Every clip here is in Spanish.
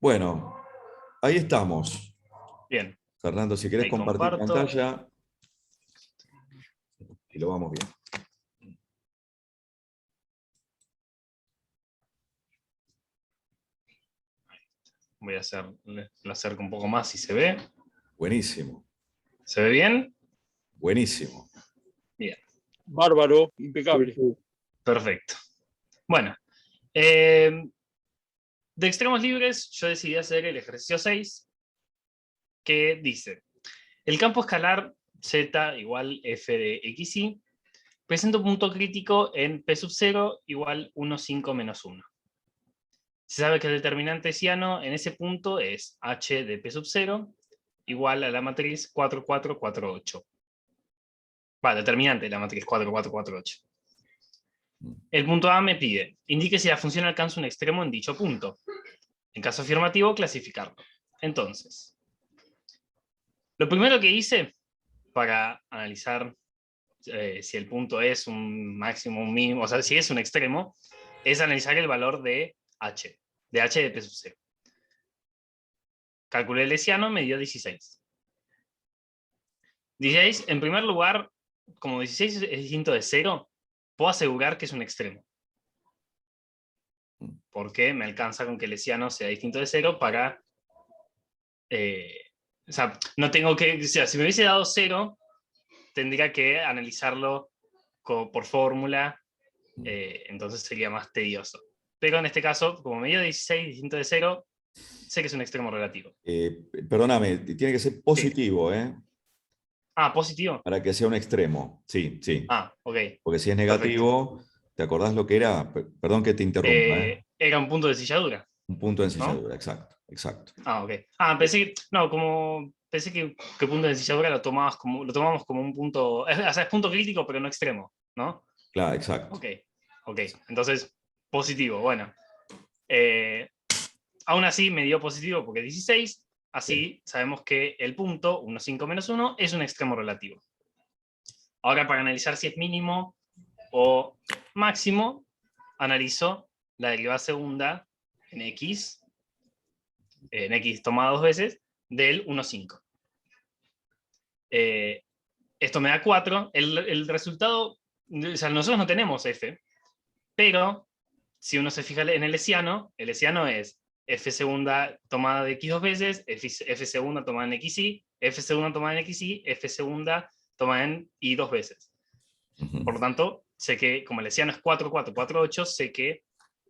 Bueno, ahí estamos. Bien. Fernando, si querés Ahí compartir comparto. pantalla y lo vamos bien. Voy a lo acerco un poco más si se ve. Buenísimo, ¿Se ve bien? buenísimo. Bien. Bárbaro, impecable. Perfecto. Bueno, de extremos libres yo decidí hacer el ejercicio 6, que dice, el campo escalar z igual f de xy presenta un punto crítico en p sub 0 igual 1, 5 menos 1. Se sabe que el determinante hessiano en ese punto es h de p sub 0 igual a la matriz 4, 4, 4, 8. Determinante de la matriz 4, 4, 4, 8. El punto A me pide, indique si la función alcanza un extremo en dicho punto. En caso afirmativo, clasificarlo. Entonces, lo primero que hice para analizar si el punto es un máximo, un mínimo, o sea, si es un extremo, es analizar el valor de h de p sub 0. Calculé el hessiano, me dio 16. 16, en primer lugar, como 16 es distinto de 0, puedo asegurar que es un extremo. Porque me alcanza con que el hessiano sea distinto de 0 para... o sea, no tengo que... O sea, si me hubiese dado 0, tendría que analizarlo por fórmula, entonces sería más tedioso. Pero en este caso, como me dio 16 distinto de 0, sé que es un extremo relativo. Perdóname, tiene que ser positivo, Sí. Positivo. Para que sea un extremo, sí, sí. Ok. Porque si es negativo, Perfecto. ¿te acordás lo que era? Perdón que te interrumpa. Era un punto de ensilladura. Un punto de ¿no? ensilladura, exacto, exacto. Ok. Pensé que punto de ensilladura lo tomamos como un punto, o sea, es punto crítico, pero no extremo, ¿no? Claro, exacto. Ok. Entonces, positivo, bueno. Aún así me dio positivo porque 16, así sabemos que el punto, 1, 5 menos 1, es un extremo relativo. Ahora, para analizar si es mínimo o máximo, analizo la derivada segunda en x tomada 2 veces, del 1, 5. Esto me da 4. El resultado, o sea, nosotros no tenemos f, pero si uno se fija en el hessiano es f segunda tomada de x 2 veces, f segunda tomada en xy, f segunda tomada en xy, f segunda tomada en y 2 veces. Por lo tanto, sé que como el hessiano es 4, 4, 4, 8, sé que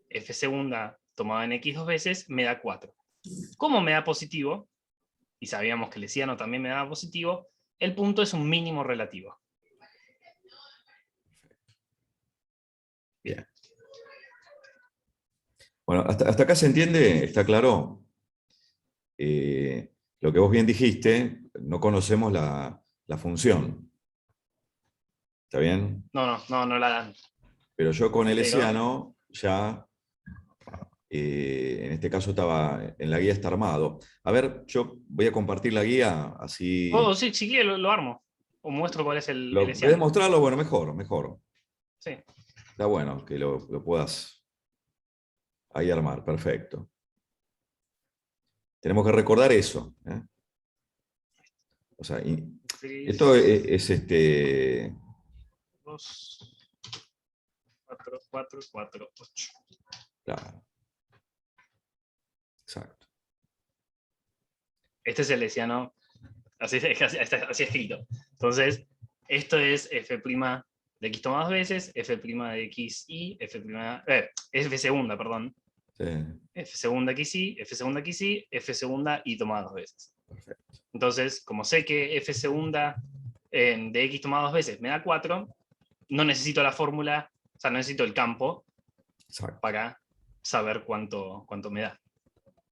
f segunda tomada en x 2 veces me da 4. Como me da positivo, y sabíamos que el hessiano también me daba positivo, el punto es un mínimo relativo. Bien. Bueno, hasta acá se entiende, está claro. Lo que vos bien dijiste, no conocemos la función. ¿Está bien? No la dan. Pero yo con el Pero... hessiano ya, en este caso estaba, en la guía está armado. A ver, yo voy a compartir la guía, así... sí, si quiere lo armo. O muestro cuál es el ¿Puedes hessiano. mostrarlo? Bueno, mejor, mejor. Sí. Está bueno que lo puedas ahí armar, perfecto. Tenemos que recordar eso. O sea, esto es 2, 4, 4, 4, 8. Claro. Exacto. Este es el hessiano, así escrito. Entonces, esto es f' de x tomadas veces, f' de xy, f segunda, perdón. Sí. F segunda xy, f segunda xy, f segunda y tomada 2 veces. Perfecto. Entonces, como sé que f segunda de x tomada 2 veces me da 4, no necesito la fórmula, o sea, no necesito el campo. Exacto. Para saber cuánto me da.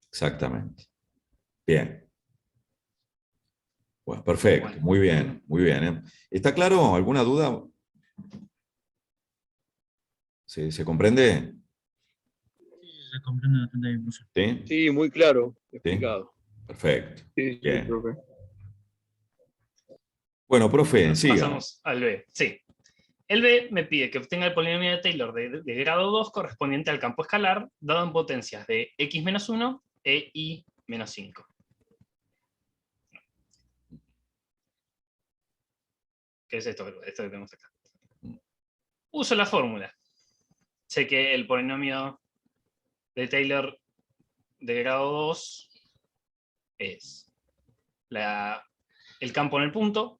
Exactamente. Bien. Bueno, perfecto, bueno. Muy bien, muy bien. ¿Está claro? ¿Alguna duda? ¿Se comprende? Sí, se comprende bastante bien, profesor. ¿Sí? Sí, muy claro, explicado. ¿Sí? Perfecto. Sí, bien. profe. Bueno, profe, siga. Pasamos al B. Sí. El B me pide que obtenga el polinomio de Taylor de grado 2 correspondiente al campo escalar, dado en potencias de x-1 EI menos 5. ¿Qué es esto? Esto que tenemos acá. Uso la fórmula. Sé que el polinomio de Taylor de grado 2 es el campo en el punto,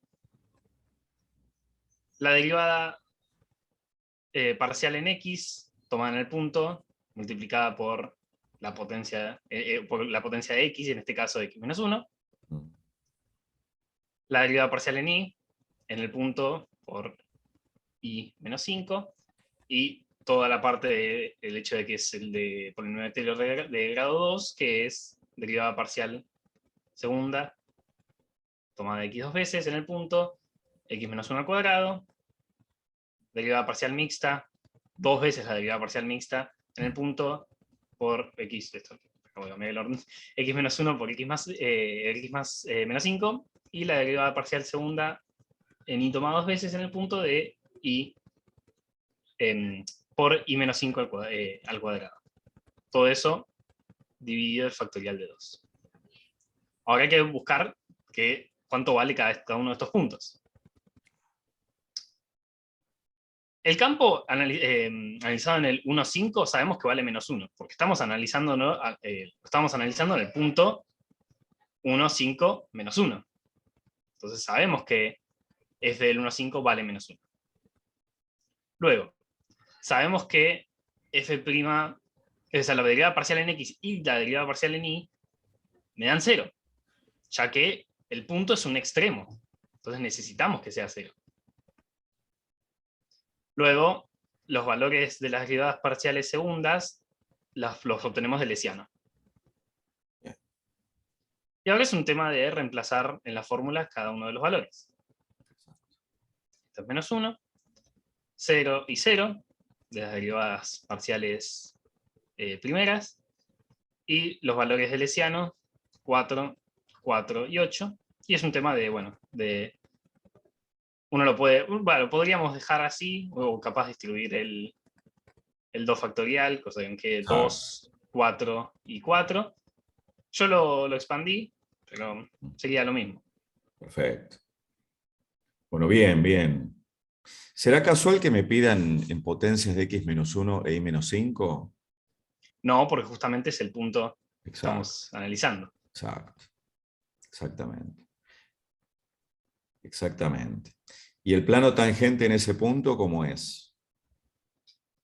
la derivada parcial en x tomada en el punto, multiplicada por la potencia de x, en este caso x menos 1, la derivada parcial en y, en el punto por y menos 5, y toda la parte del hecho de que es el de polinomio de Taylor de grado 2, que es derivada parcial segunda, tomada de x dos veces en el punto, x menos 1 al cuadrado, derivada parcial mixta, dos veces la derivada parcial mixta en el punto, por x, esto, acabo de cambiar el orden, x menos 1 por x más menos 5, y la derivada parcial segunda en y tomada dos veces en el punto de y por y menos 5 al cuadrado. Todo eso dividido el factorial de 2. Ahora hay que buscar cuánto vale cada uno de estos puntos. El campo analizado en el 1,5 sabemos que vale menos 1, porque estamos analizando en el punto 1,5 menos 1. Entonces sabemos que f del 1,5 vale menos 1. Luego, sabemos que f', o sea, la derivada parcial en x y la derivada parcial en y me dan 0, ya que el punto es un extremo. Entonces necesitamos que sea 0. Luego, los valores de las derivadas parciales segundas los obtenemos del hessiano. Y ahora es un tema de reemplazar en la fórmula cada uno de los valores. Esto es menos 1, 0 y 0, de las derivadas parciales primeras, y los valores del hessiano, 4, 4 y 8. Y es un tema de, uno lo podríamos dejar así, o capaz de distribuir el 2 factorial, cosa en que 2, 4 y 4. Yo lo expandí, pero sería lo mismo. Perfecto. Bueno, bien, bien. ¿Será casual que me pidan en potencias de x menos 1 e y menos 5? No, porque justamente es el punto que Exacto. estamos analizando. Exacto. Exactamente. Exactamente. ¿Y el plano tangente en ese punto cómo es?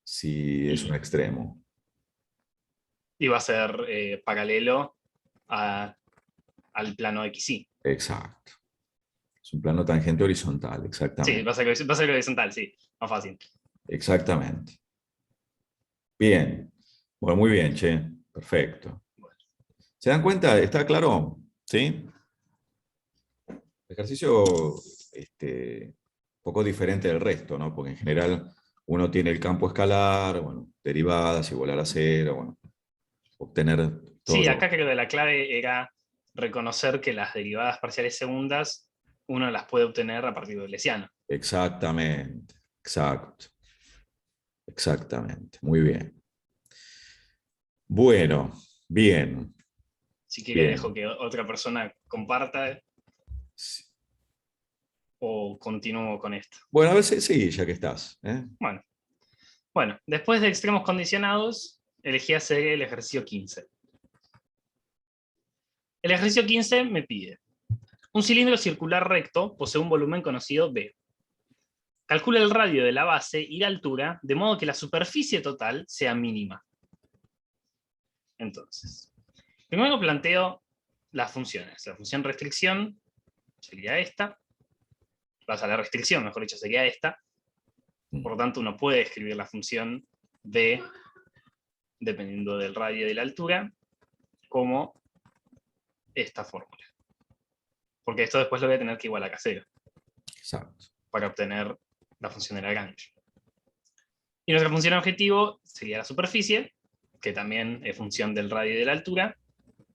Si es un extremo. Y va a ser paralelo al plano XY. Exacto. Es un plano tangente horizontal, Sí, exactamente. va a ser horizontal, sí, más fácil. Exactamente. Bien. Bueno, muy bien, che. Perfecto. ¿Se dan cuenta? ¿Está claro? ¿Sí? Ejercicio un poco diferente del resto, ¿no? Porque en general uno tiene el campo escalar, bueno, derivadas, igualar a cero, bueno, obtener todo Sí, lo... acá creo que la clave era reconocer que las derivadas parciales segundas uno las puede obtener a partir del hessiano. Exactamente, exacto. Exactamente, muy bien. Bueno, bien, Si quiere dejo bien. que otra persona comparta Sí. o continúo con esto. Bueno, a ver si sí, ya que estás. Bueno, después de extremos condicionados, elegí hacer el ejercicio 15. El ejercicio 15 me pide: un cilindro circular recto posee un volumen conocido B. Calcula el radio de la base y la altura, de modo que la superficie total sea mínima. Entonces, primero planteo las funciones. La función restricción sería esta. La restricción, mejor dicho, sería esta. Por lo tanto, uno puede escribir la función B, dependiendo del radio y de la altura, como esta fórmula. Porque esto después lo voy a tener que igualar a 0. Exacto. Para obtener la función de Lagrange. Y nuestra función objetivo sería la superficie, que también es función del radio y de la altura,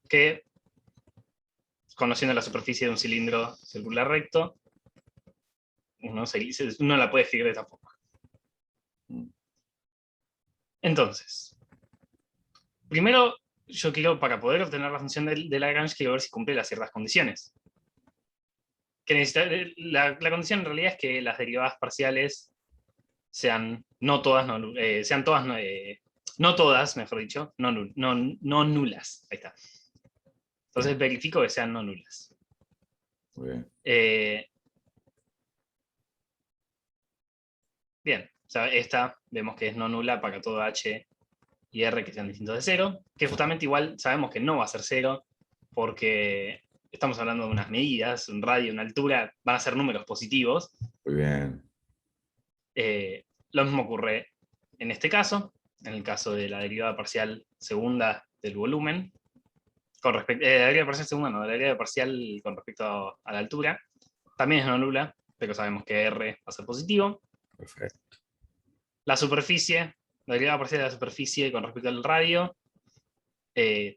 que, conociendo la superficie de un cilindro circular recto, uno la puede escribir de esta forma. Entonces, primero yo quiero, para poder obtener la función de Lagrange, quiero ver si cumple las ciertas condiciones. Que la condición en realidad es que las derivadas parciales sean no todas, no todas, mejor dicho, no nulas. Ahí está. Entonces verifico que sean no nulas. Muy bien. Bien, o sea, esta vemos que es no nula para todo h y r que sean distintos de 0, que justamente igual sabemos que no va a ser 0, porque estamos hablando de unas medidas, un radio, una altura, van a ser números positivos. Muy bien. Lo mismo ocurre en este caso, en el caso de la derivada parcial segunda del volumen, con respecto, la derivada parcial segunda no, la derivada parcial con respecto a la altura, también es no nula, pero sabemos que r va a ser positivo. Perfecto. La superficie, la derivada parcial de la superficie con respecto al radio,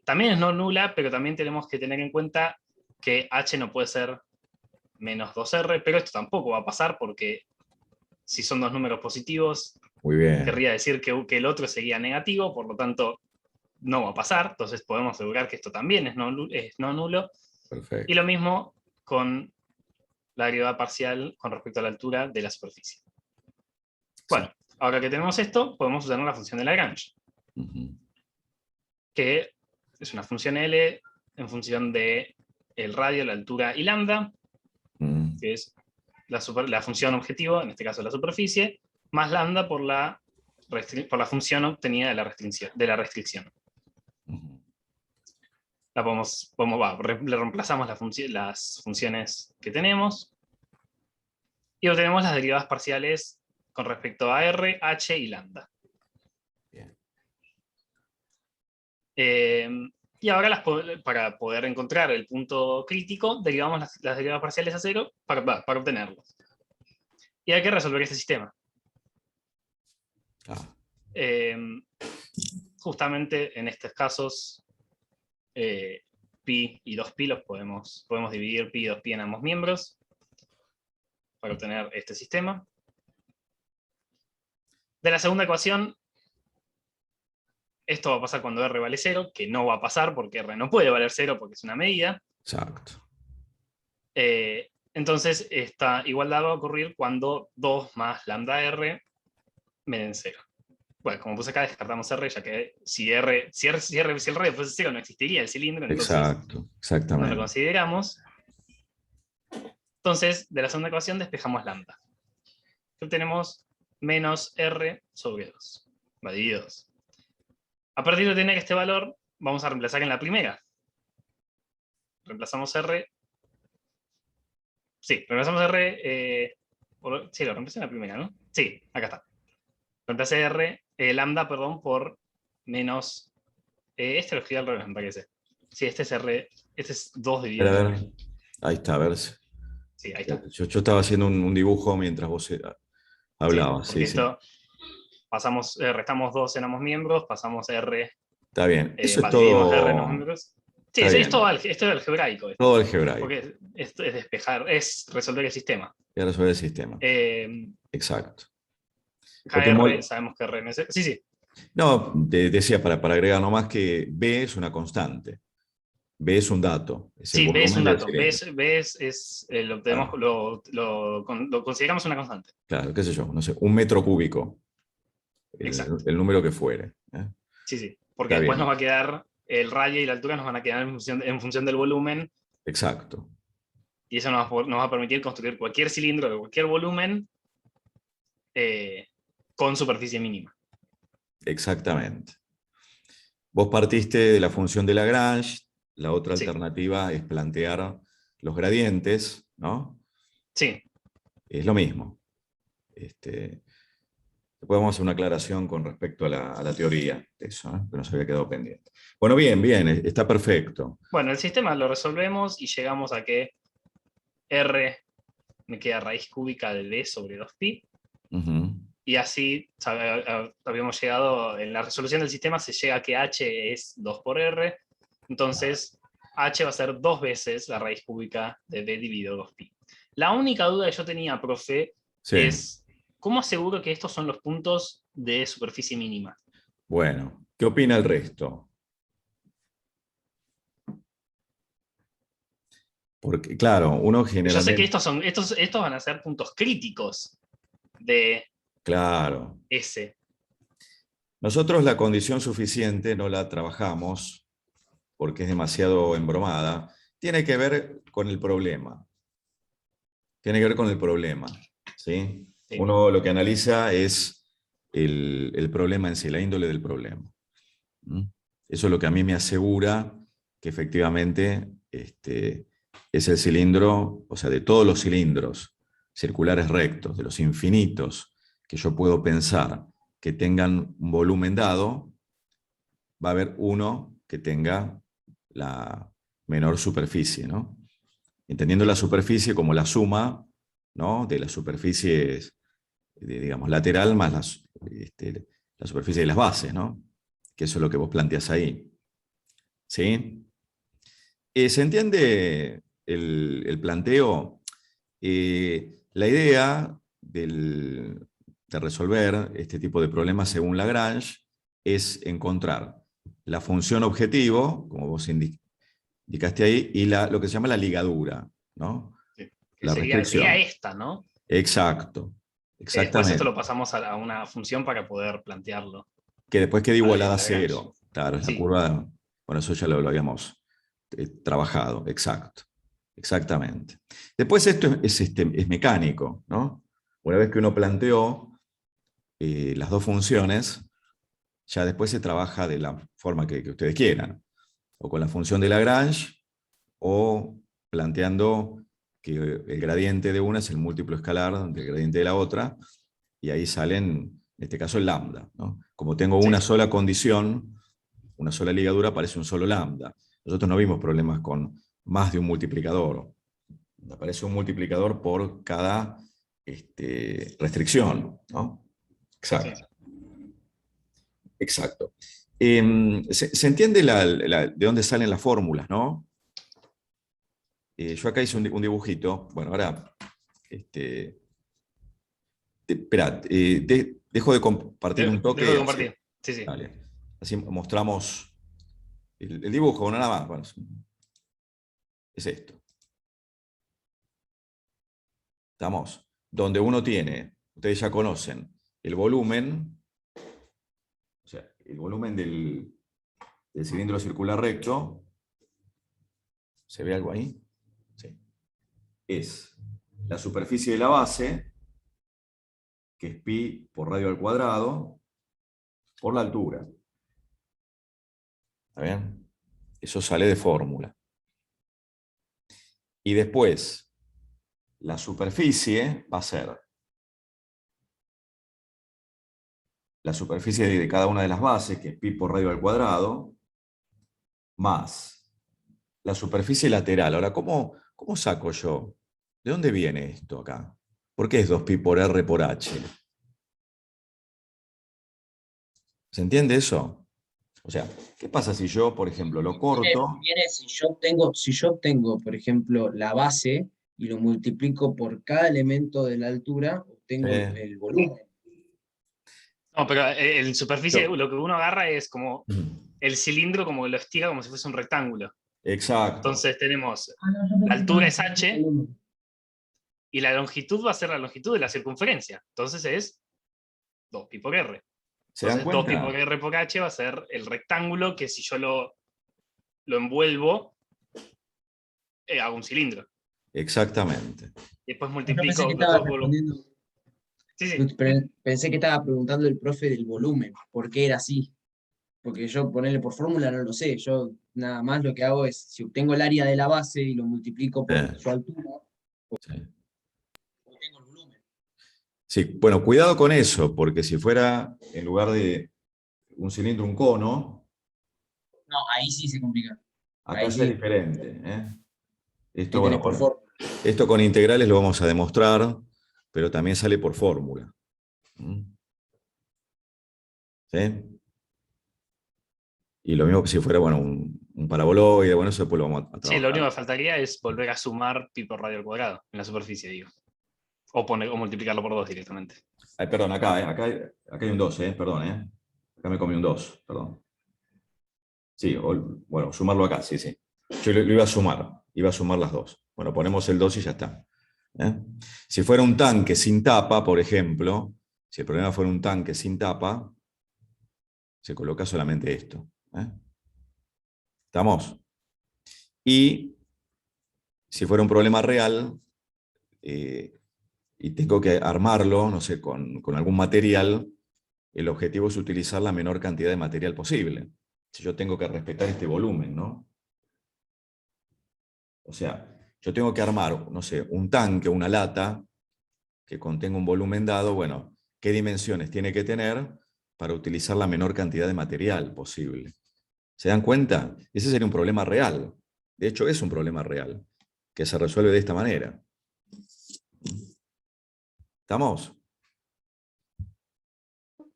también es no nula, pero también tenemos que tener en cuenta que h no puede ser menos 2r, pero esto tampoco va a pasar porque si son dos números positivos, Muy bien. querría decir que el otro sería negativo, por lo tanto no va a pasar, entonces podemos asegurar que esto también es no nulo. Perfecto. Y lo mismo con la derivada parcial con respecto a la altura de la superficie. Bueno, ahora que tenemos esto, podemos usar la función de Lagrange, que es una función L en función de el radio, la altura y lambda, que es la función objetivo, en este caso la superficie, más lambda por la función obtenida de la restricción. Le reemplazamos las funciones que tenemos y obtenemos las derivadas parciales con respecto a R, H y lambda. Bien. Y ahora para poder encontrar el punto crítico, derivamos las derivadas parciales a 0 para obtenerlos. Y hay que resolver este sistema. Justamente en estos casos, pi y 2pi podemos dividir pi y 2pi en ambos miembros para obtener este sistema. De la segunda ecuación, esto va a pasar cuando r vale 0, que no va a pasar porque r no puede valer 0 porque es una medida. Exacto. Entonces, esta igualdad va a ocurrir cuando 2 más lambda r me den 0. Bueno, como puse acá, descartamos r, ya que si el radio fuese 0 no existiría el cilindro, entonces Exacto, exactamente. no lo consideramos. Entonces, de la segunda ecuación despejamos lambda. Obtenemos menos r sobre 2, va dividido 2. A partir de tener este valor, vamos a reemplazar en la primera. Reemplazamos r. Sí, reemplazamos r. Sí, lo reemplacé en la primera, ¿no? Sí, acá está. Reemplacé r, lambda, perdón, por menos. Este lo escribí al revés, me parece. Sí, este es r. Este es 2 dividido A por ver, r. ahí está, a ver. Sí, ahí está. Yo estaba haciendo un dibujo mientras vos hablabas. Porque Sí. esto, restamos 2 en ambos miembros, pasamos r. Está bien. Eso es Dividimos r en los todo. miembros. Sí, Está esto es algebraico. Todo algebraico. Porque esto es despejar, es resolver el sistema. Y resolver el sistema. Exacto. KR, sabemos que R es... Sí. No, te decía para agregar nomás que B es una constante. B es un dato. Sí, B es un dato. B Claro. lo consideramos una constante. Claro, qué sé yo, no sé, 1 metro cúbico. El número que fuere. Sí. Porque Está después bien. nos va a quedar el radio y la altura, nos van a quedar en función del volumen. Exacto. Y eso nos va a permitir construir cualquier cilindro de cualquier volumen con superficie mínima. Exactamente. Vos partiste de la función de Lagrange, la otra alternativa es plantear los gradientes, ¿no? Sí. Es lo mismo. Podemos hacer una aclaración con respecto a la teoría de eso, que nos había quedado pendiente. Bueno, bien, está perfecto. Bueno, el sistema lo resolvemos y llegamos a que R me queda raíz cúbica de D sobre 2pi. Y así habíamos llegado, en la resolución del sistema se llega a que H es 2 por R, entonces H va a ser 2 veces la raíz cúbica de D dividido 2pi. La única duda que yo tenía, profe, es ¿cómo aseguro que estos son los puntos de superficie mínima? Bueno, ¿qué opina el resto? Porque, claro, uno Yo sé que generalmente... estos van a ser puntos críticos de Claro. ese. Nosotros la condición suficiente no la trabajamos porque es demasiado embromada. Tiene que ver con el problema. Tiene que ver con el problema. ¿Sí? Sí. Uno lo que analiza es el problema en sí, la índole del problema. ¿Mm? Eso es lo que a mí me asegura que efectivamente es el cilindro, o sea, de todos los cilindros circulares rectos, de los infinitos que yo puedo pensar que tengan un volumen dado, va a haber uno que tenga la menor superficie, ¿no? Entendiendo la superficie como la suma, ¿no?, de las superficies, digamos, lateral más la superficie de las bases, ¿no? Que eso es lo que vos planteás ahí. ¿Sí? ¿Se entiende el planteo? La idea de resolver este tipo de problemas según Lagrange es encontrar la función objetivo, como vos indicaste ahí, y lo que se llama la ligadura, ¿no? Que La sería restricción. esta, ¿no? Exacto, Que después esto exactamente. lo pasamos a una función para poder plantearlo. Que después quede A la igualada a Lagrange. cero. Claro, es la Sí. curva, bueno, eso ya lo habíamos trabajado, exacto. Exactamente. Después esto es mecánico, ¿no? Una vez que uno planteó las dos funciones, ya después se trabaja de la forma que ustedes quieran, o con la función de Lagrange, o planteando que el gradiente de una es el múltiplo escalar del gradiente de la otra, y ahí salen, en este caso, el lambda, ¿no? Como tengo una Sí. sola condición, una sola ligadura, aparece un solo lambda. Nosotros no vimos problemas con más de un multiplicador. Aparece un multiplicador por cada restricción, ¿no? Exacto. Sí. Exacto. ¿Se entiende de dónde salen las fórmulas, no? Yo acá hice un dibujito. Bueno, ahora, espera, dejo de compartir un Dejo de toque. Así, compartir. Sí, sí. dale. Así mostramos el dibujo, bueno, nada más. Bueno, es esto. Estamos, donde uno tiene, ustedes ya conocen, el volumen, o sea, el volumen del cilindro circular recto. ¿Se ve algo ahí? Sí. Es la superficie de la base, que es pi por radio al cuadrado, por la altura. ¿Está bien? Eso sale de fórmula. Y después, la superficie va a ser la superficie de cada una de las bases, que es pi por radio al cuadrado, más la superficie lateral. Ahora, ¿cómo saco yo? ¿De dónde viene esto acá? ¿Por qué es 2pi por r por h? ¿Se entiende eso? O sea, ¿qué pasa si yo, por ejemplo, lo corto? Viene si yo tengo, por ejemplo, la base y lo multiplico por cada elemento de la altura, obtengo el volumen. No, pero en superficie Yo- lo que uno agarra es como el cilindro, como lo estira como si fuese un rectángulo. Exacto, Entonces tenemos Yo la pensé altura que es era h volumen. y la longitud va a ser la longitud de la circunferencia. Entonces es 2pi por r. ¿se dan Entonces 2pi por cuenta? r por h va a ser el rectángulo que si yo lo envuelvo, hago un cilindro. Exactamente. Después Yo pensé multiplico que los estaba dos volúmenes. respondiendo, Sí, sí. pensé que estaba preguntando el profe del volumen, por qué era así. Porque yo ponerle por fórmula no lo sé. Yo nada más lo que hago es, si obtengo el área de la base y lo multiplico por su altura, Sí. obtengo el volumen. Sí, bueno, cuidado con eso, porque si fuera en lugar de un cilindro, un cono, No, ahí sí se complica. acá Ahí ya es sí, diferente. Esto, ahí tenés bueno, por fórmula. esto con integrales lo vamos a demostrar, pero también sale por fórmula. ¿Mm? ¿Sí? Y lo mismo que si fuera, bueno, un paraboloide, bueno, eso después lo vamos a Sí, lo único trabajar. que faltaría es volver a sumar pi por radio al cuadrado en la superficie, digo. O multiplicarlo por 2 directamente. Ay, perdón, acá hay un 2, perdón, Acá me comí un 2, perdón. Sí, bueno, sumarlo acá, sí, sí. Yo lo iba a sumar las dos. Bueno, ponemos el 2 y ya está. Si fuera un tanque sin tapa, por ejemplo, si el problema fuera un tanque sin tapa, se coloca solamente esto. ¿Estamos? Y si fuera un problema real, y tengo que armarlo, no sé, con algún material, el objetivo es utilizar la menor cantidad de material posible. Si yo tengo que respetar este volumen, ¿no? O sea, yo tengo que armar, no sé, un tanque, una lata, que contenga un volumen dado, bueno, ¿qué dimensiones tiene que tener para utilizar la menor cantidad de material posible? ¿Se dan cuenta? Ese sería un problema real. De hecho, es un problema real, que se resuelve de esta manera. ¿Estamos?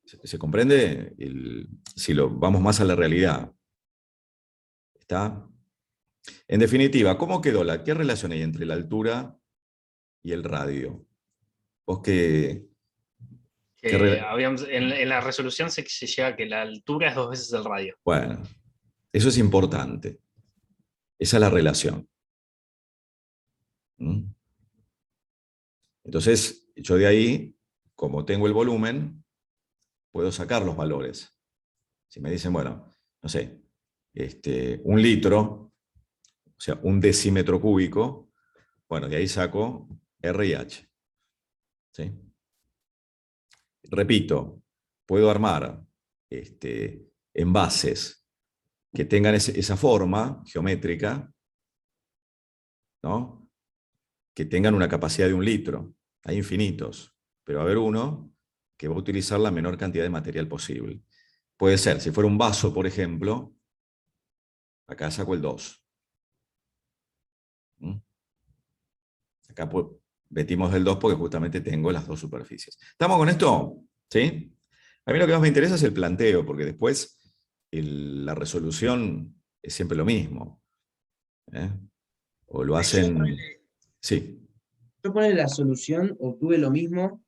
¿Se comprende? Si lo vamos más a la realidad. ¿Está? En definitiva, ¿cómo quedó qué relación hay entre la altura y el radio? Vos Que en la resolución se llega a que la altura es 2 veces el radio. Bueno, eso es importante. Esa es la relación. Entonces, yo de ahí, como tengo el volumen, puedo sacar los valores. Si me dicen, bueno, no sé, 1 litro, o sea, 1 decímetro cúbico, bueno, de ahí saco R y H. ¿Sí? Repito, puedo armar envases que tengan esa forma geométrica, ¿no? Que tengan una capacidad de 1 litro. Hay infinitos, pero va a haber uno que va a utilizar la menor cantidad de material posible. Puede ser, si fuera un vaso, por ejemplo, acá saco el 2. Acá metimos el 2 porque justamente tengo las 2 superficies. ¿Estamos con esto? ¿Sí? A mí lo que más me interesa es el planteo, porque después la resolución es siempre lo mismo. O lo hacen... Sí. Yo ponele la solución, obtuve lo mismo,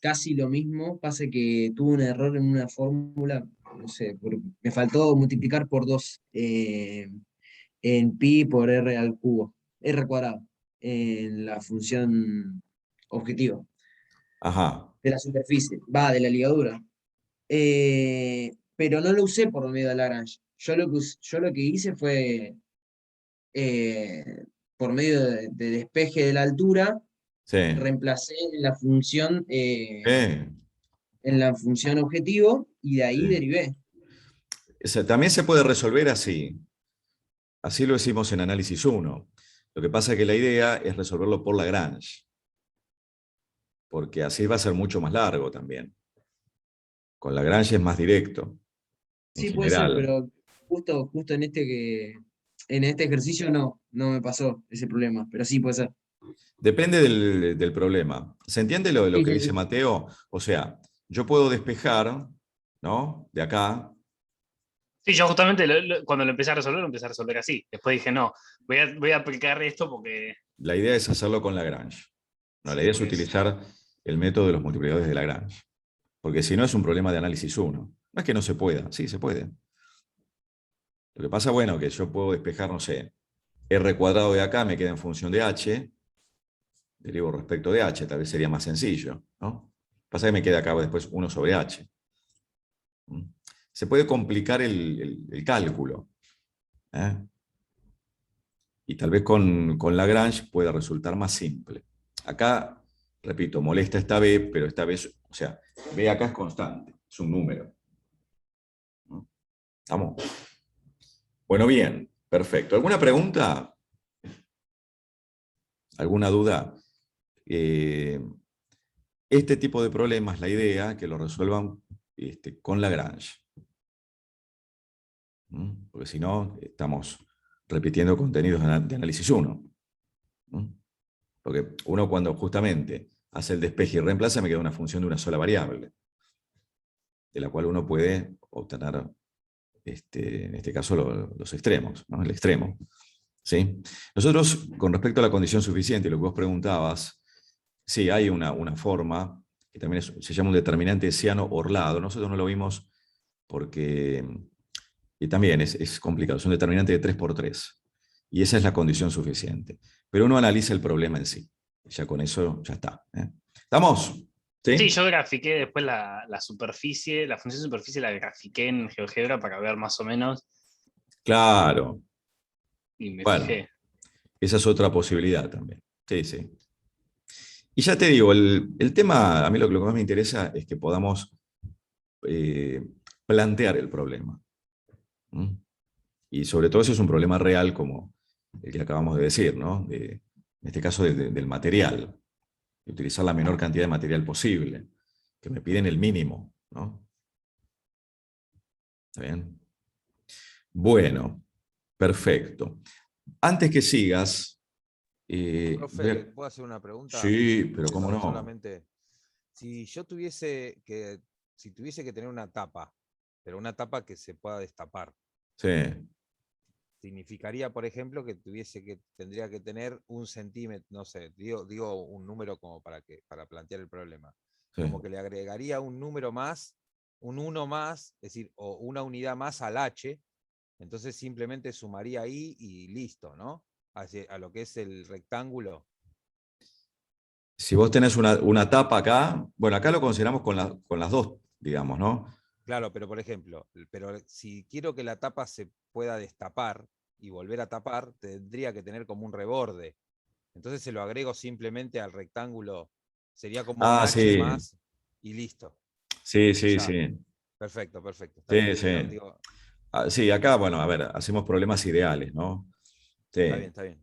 casi lo mismo, pasa que tuve un error en una fórmula, no sé, me faltó multiplicar por 2 en pi por r al cubo, r cuadrado, en la función objetivo Ajá. de la superficie, de la ligadura. Pero no lo usé por medio de Lagrange. Yo lo que hice fue por medio de despeje de la altura, Sí. reemplacé en la función objetivo y de ahí Sí. derivé. También se puede resolver así. Así lo hicimos en análisis 1. Lo que pasa es que la idea es resolverlo por Lagrange, porque así va a ser mucho más largo también. Con Lagrange es más directo. Sí, en puede ser, general. pero justo en este ejercicio no me pasó ese problema, pero sí puede ser. Depende del problema. ¿Se entiende lo Sí, que sí, dice sí. Mateo? O sea, yo puedo despejar, ¿no? De acá. Sí, yo justamente cuando lo empecé a resolver así. Después dije, no, voy a aplicar esto porque... La idea es hacerlo con Lagrange. No, Sí, la idea es porque utilizar el método de los multiplicadores de Lagrange. Porque si no es un problema de análisis 1. No es que no se pueda, sí se puede. Lo que pasa, bueno, que yo puedo despejar, no sé, r cuadrado de acá me queda en función de h, derivo respecto de h, tal vez sería más sencillo, ¿no? Pasa que me queda acá después 1 sobre h. Se puede complicar el cálculo. Y tal vez con Lagrange pueda resultar más simple. Acá, repito, molesta esta b, pero esta vez, o sea, b acá es constante, es un número. ¿Estamos? Bueno, bien, perfecto. ¿Alguna pregunta? ¿Alguna duda? Este tipo de problemas, la idea que lo resuelvan con Lagrange. Porque si no, estamos repitiendo contenidos de análisis 1. Porque uno cuando justamente hace el despeje y reemplaza, me queda una función de una sola variable, de la cual uno puede obtener, en este caso, los extremos, ¿no? El extremo. ¿Sí? Nosotros, con respecto a la condición suficiente, lo que vos preguntabas, sí, hay una forma, que también se llama un determinante hessiano-orlado. Nosotros no lo vimos porque, y también es complicado, es un determinante de 3 por 3. Y esa es la condición suficiente. pero uno analiza el problema en sí. Ya con eso ya está. ¿Estamos? ¿Sí? Sí, yo grafiqué después la superficie, la función superficie la grafiqué en GeoGebra para ver más o menos Claro. y me Bueno, fijé. esa es otra posibilidad también. Sí, sí. Y ya te digo, el tema, a mí lo que más me interesa es que podamos plantear el problema. ¿Mm? Y sobre todo si es un problema real como el que acabamos de decir, ¿no? En este caso del material, de utilizar la menor cantidad de material posible, que me piden el mínimo, ¿no? ¿Está bien? Bueno, perfecto. Antes que sigas, Profe, ¿le puedo hacer una pregunta? Sí, pero cómo no. Solamente, si yo tuviese que tener una tapa, pero una tapa que se pueda destapar, Sí, significaría, por ejemplo, que tendría que tener 1 centímetro, no sé, digo un número como para plantear el problema. sí. Como que le agregaría un número más, un 1 más, es decir, o una unidad más al H, entonces simplemente sumaría ahí y listo, ¿no? A lo que es el rectángulo. Si vos tenés una tapa acá, bueno, acá lo consideramos con las dos, digamos, ¿no? Claro, pero por ejemplo, si quiero que la tapa se pueda destapar y volver a tapar, tendría que tener como un reborde. Entonces se lo agrego simplemente al rectángulo, sería como un Ah, H sí, más y listo. sí, Y sí, ya. sí. Perfecto, perfecto. Está bien. Sí, sí. Sí, acá, bueno, a ver, hacemos problemas ideales, ¿no? Sí, Está bien, está bien.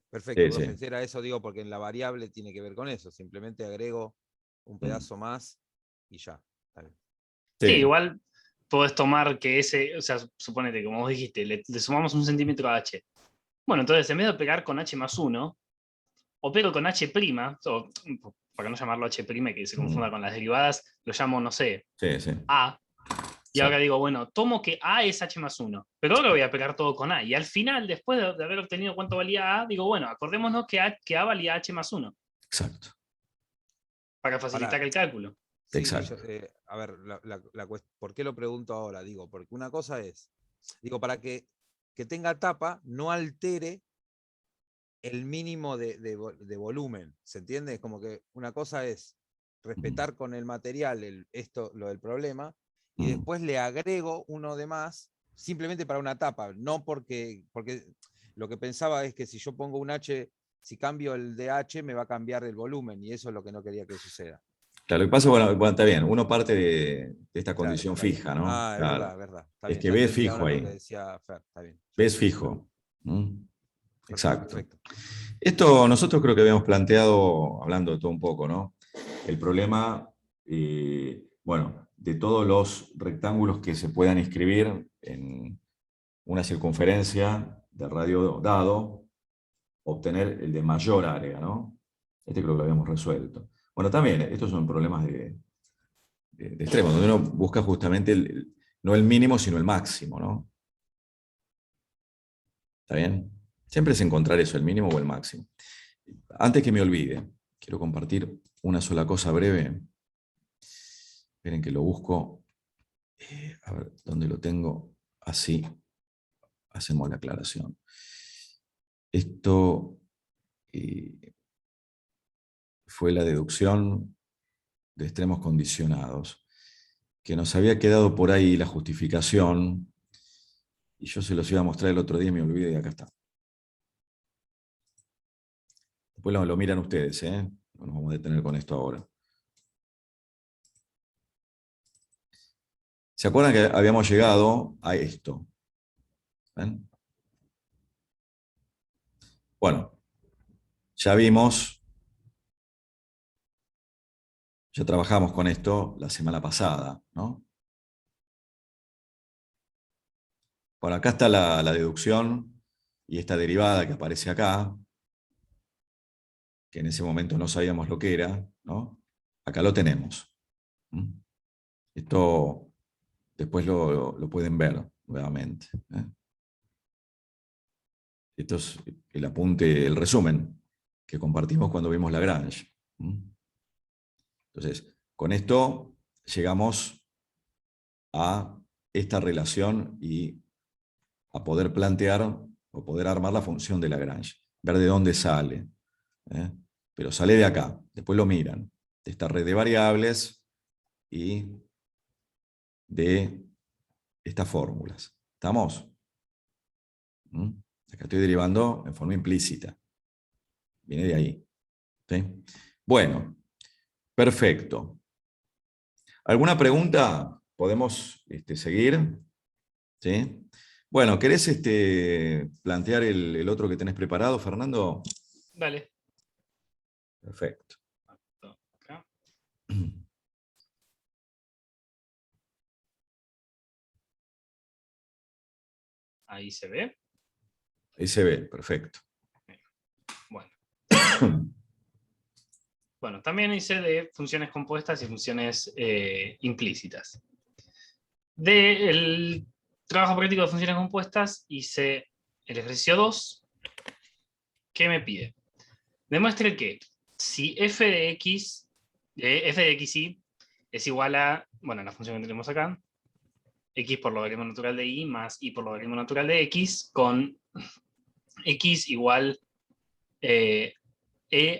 Perfecto, sí, profe. sí. Era eso, digo, porque en la variable tiene que ver con eso. Simplemente agrego un Mm, pedazo más y ya. Está bien. Sí, sí. igual podés tomar que o sea, suponete, como vos dijiste, le sumamos 1 centímetro a H. Bueno, entonces en vez de pegar con H más 1, o pego con H', o para no llamarlo H' y que se confunda Mm, con las derivadas, lo llamo, no sé, sí, sí. A. Y ahora Exacto. digo, bueno, tomo que A es H más 1, pero ahora voy a pegar todo con A. Y al final, después de haber obtenido cuánto valía A, digo, bueno, acordémonos que A valía H más 1, Exacto. para Para, facilitar el cálculo. sí, Exacto. a ver, ¿por qué lo pregunto ahora? Digo, porque una cosa es, digo, para que tenga tapa, no altere el mínimo de volumen, ¿se entiende? Es como que una cosa es Mm, respetar con el material lo del problema, y mm. después le agrego uno de más, simplemente para una tapa, no porque lo que pensaba es que si yo pongo un H, si cambio el de H, me va a cambiar el volumen, y eso es lo que no quería que suceda. Claro, lo que pasa, bueno, está bien, uno parte de esta Claro, condición claro. fija, ¿no? Ah, Claro. es verdad. Está Es bien, que ya ves entendí fijo ahora lo ahí, que decía Fer. Está bien. Ya ves entendí. fijo. ¿Mm? Exacto. Perfecto. Esto nosotros creo que habíamos planteado, hablando de todo un poco, ¿no? El problema, bueno, de todos los rectángulos que se puedan inscribir en una circunferencia de radio dado, obtener el de mayor área, ¿no? Este creo que lo habíamos resuelto. Bueno, también, estos son problemas de extremo, donde uno busca justamente no el mínimo, sino el máximo, ¿no? ¿Está bien? Siempre es encontrar eso, el mínimo o el máximo. Antes que me olvide, quiero compartir una sola cosa breve. Esperen que lo busco. A ver, ¿dónde lo tengo? Así hacemos la aclaración. Esto fue la deducción de extremos condicionados, que nos había quedado por ahí la justificación, y yo se los iba a mostrar el otro día y me olvidé y acá está. Después lo miran ustedes, ¿eh? No nos vamos a detener con esto ahora. ¿Se acuerdan que habíamos llegado a esto? ¿Ven? Bueno, ya vimos, ya trabajamos con esto la semana pasada, ¿no? Bueno, acá está la deducción y esta derivada que aparece acá, que en ese momento no sabíamos lo que era, ¿no? Acá lo tenemos. ¿Mm? Esto después lo pueden ver nuevamente. Esto es el apunte, el resumen que compartimos cuando vimos Lagrange. ¿Mm? Entonces, con esto llegamos a esta relación y a poder plantear o poder armar la función de Lagrange. ver de dónde sale. Pero sale de acá, después lo miran, de esta red de variables y de estas fórmulas. ¿Estamos? Acá estoy derivando en forma implícita. Viene de ahí. ¿Sí? Bueno, perfecto. ¿Alguna pregunta? ¿Podemos seguir? ¿Sí? Bueno, ¿querés plantear el otro que tenés preparado, Fernando? Dale. Perfecto. Acá. Ahí se ve. Ahí se ve, perfecto. Bueno. Bueno, también hice de funciones compuestas y funciones implícitas. Del trabajo práctico de funciones compuestas hice el ejercicio 2, que me pide. Demuestre que si f de xy es igual a, bueno, la función que tenemos acá, x por logaritmo natural de y más y por logaritmo natural de x, con x igual e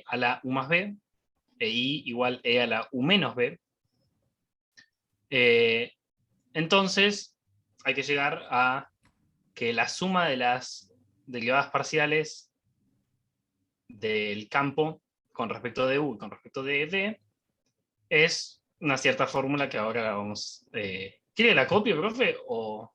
a la u más b, e y igual e a la u menos b, entonces hay que llegar a que la suma de las derivadas parciales del campo con respecto de u y con respecto de d es una cierta fórmula que ahora la vamos... ¿Quiere la copia, profe? ¿O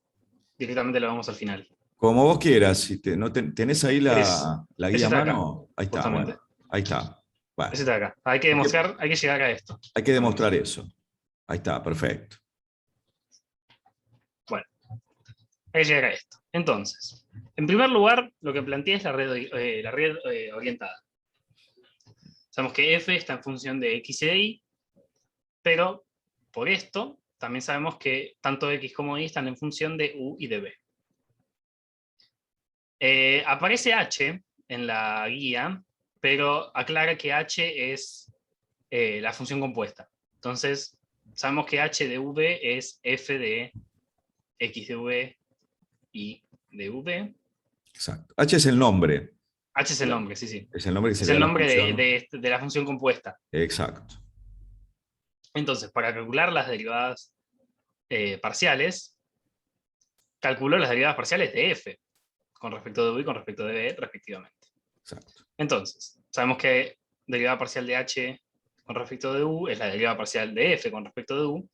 directamente la vamos al final? Como vos quieras, si tenés ahí Es la guía a esta de acá, mano, ahí está, justamente. bueno, ahí está. Bueno, Es esta de acá. Hay que demostrar, hay que llegar a esto. hay que demostrar eso. Ahí está, perfecto. Bueno, hay que llegar a esto. Entonces, en primer lugar, lo que planteé es la red orientada. Sabemos que f está en función de x y de y, pero por esto también sabemos que tanto x como y están en función de u y de b. Aparece h en la guía, pero aclara que h es la función compuesta. Entonces, sabemos que h de v es f de x de v y de v. Exacto. H es el nombre. H es el nombre, sí, sí. Es el nombre que se Es le da el a la nombre función. de la función compuesta. Exacto. Entonces, para calcular las derivadas parciales, calculo las derivadas parciales de f, con respecto de u y con respecto de b, respectivamente. Exacto. Entonces, sabemos que derivada parcial de h con respecto de u es la derivada parcial de f con respecto de u.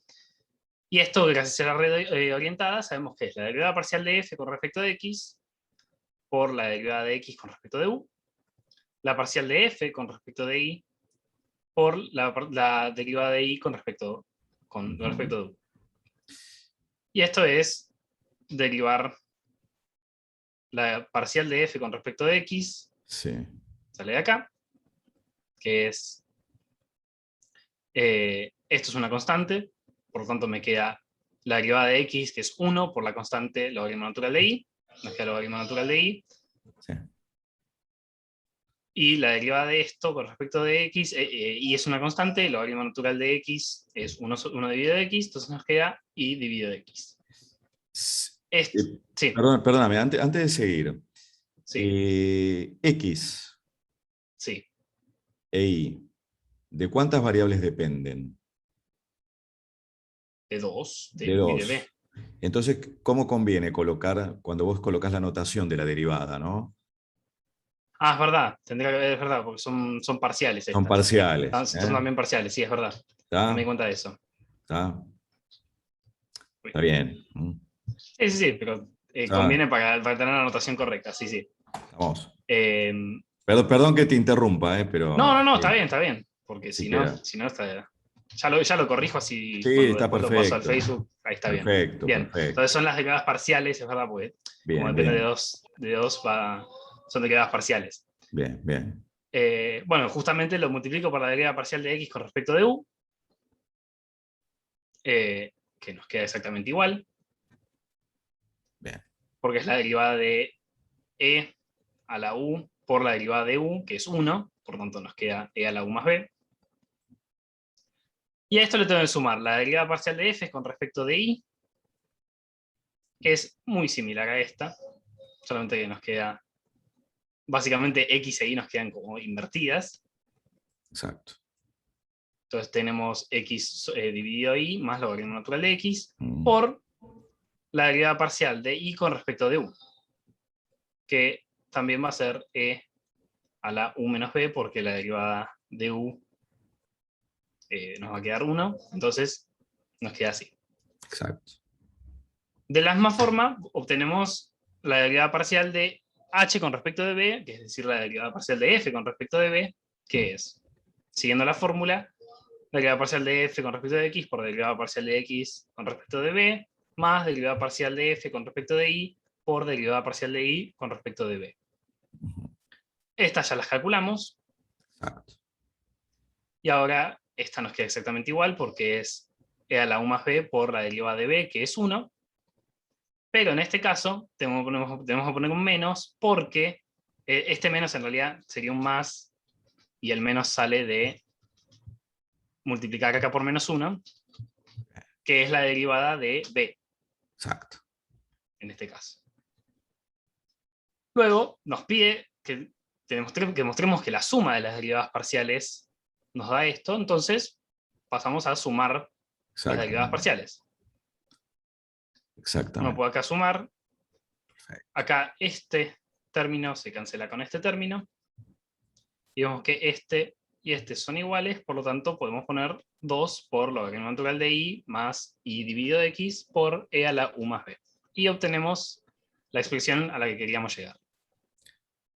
Y esto, gracias a la red orientada, sabemos que es la derivada parcial de f con respecto de x por la derivada de x con respecto de u, la parcial de f con respecto de y por la derivada de y con respecto de u. Y esto es derivar la parcial de f con respecto de x, Sí. sale de acá, que es, esto es una constante, por lo tanto me queda la derivada de x, que es 1 por la constante logaritmo natural de y, nos queda logaritmo natural de y, Sí. y la derivada de esto con respecto de x, y es una constante, el logaritmo natural de x es 1 dividido de x, entonces nos queda y dividido de x. Sí, Perdóname, antes de seguir. sí, X sí. e Y, ¿de cuántas variables dependen? De 2, de De u y de 2. b. Entonces, ¿cómo conviene colocar, cuando vos colocas la notación de la derivada, ¿no? Ah, es verdad, tendría que es verdad, porque son parciales estas. Son parciales. Son también parciales, sí, es verdad. No me di cuenta de eso. Está bien. Sí, sí, sí, pero conviene para tener la notación correcta, sí, sí. Vamos. Eh, Perdón que te interrumpa, pero... no, está bien, porque si no, ya lo corrijo así Sí, cuando está después lo perfecto. paso al Facebook, ahí está bien. Perfecto, Bien, perfecto. entonces son las derivadas parciales, es verdad, porque Bien, como depende bien. de dos son derivadas parciales. Bien, bien. Bueno, justamente lo multiplico por la derivada parcial de x con respecto de u, que nos queda exactamente igual. Bien. Porque es la derivada de e a la u por la derivada de u, que es 1, por lo tanto nos queda e a la u más b. Y a esto le tengo que sumar la derivada parcial de f con respecto de y, que es muy similar a esta, solamente que nos queda básicamente X e Y nos quedan como invertidas. Exacto. Entonces tenemos X dividido Y más logaritmo natural de X Mm. por la derivada parcial de Y con respecto de U, que también va a ser E a la U menos B, porque la derivada de U nos va a quedar 1, entonces nos queda así. Exacto. De la misma forma, obtenemos la derivada parcial de H con respecto de B, que es decir, la derivada parcial de F con respecto de B, que es, siguiendo la fórmula, la derivada parcial de F con respecto de X por derivada parcial de X con respecto de B, más derivada parcial de F con respecto de Y por derivada parcial de Y con respecto de B. Ujú. Estas ya las calculamos, Exacto. y ahora esta nos queda exactamente igual, porque es E a la U más B por la derivada de B, que es 1, pero en este caso tenemos que poner un menos, porque este menos en realidad sería un más, y el menos sale de multiplicar acá por menos 1, que es la derivada de B, Exacto. en este caso. Luego nos pide que mostremos que la suma de las derivadas parciales nos da esto, entonces pasamos a sumar las derivadas parciales. Uno Exactamente. puede acá sumar, Perfecto. acá este término se cancela con este término, y vemos que este y este son iguales, por lo tanto podemos poner 2 por logaritmo natural de Y más Y dividido de X por E a la U más B. Y obtenemos la expresión a la que queríamos llegar.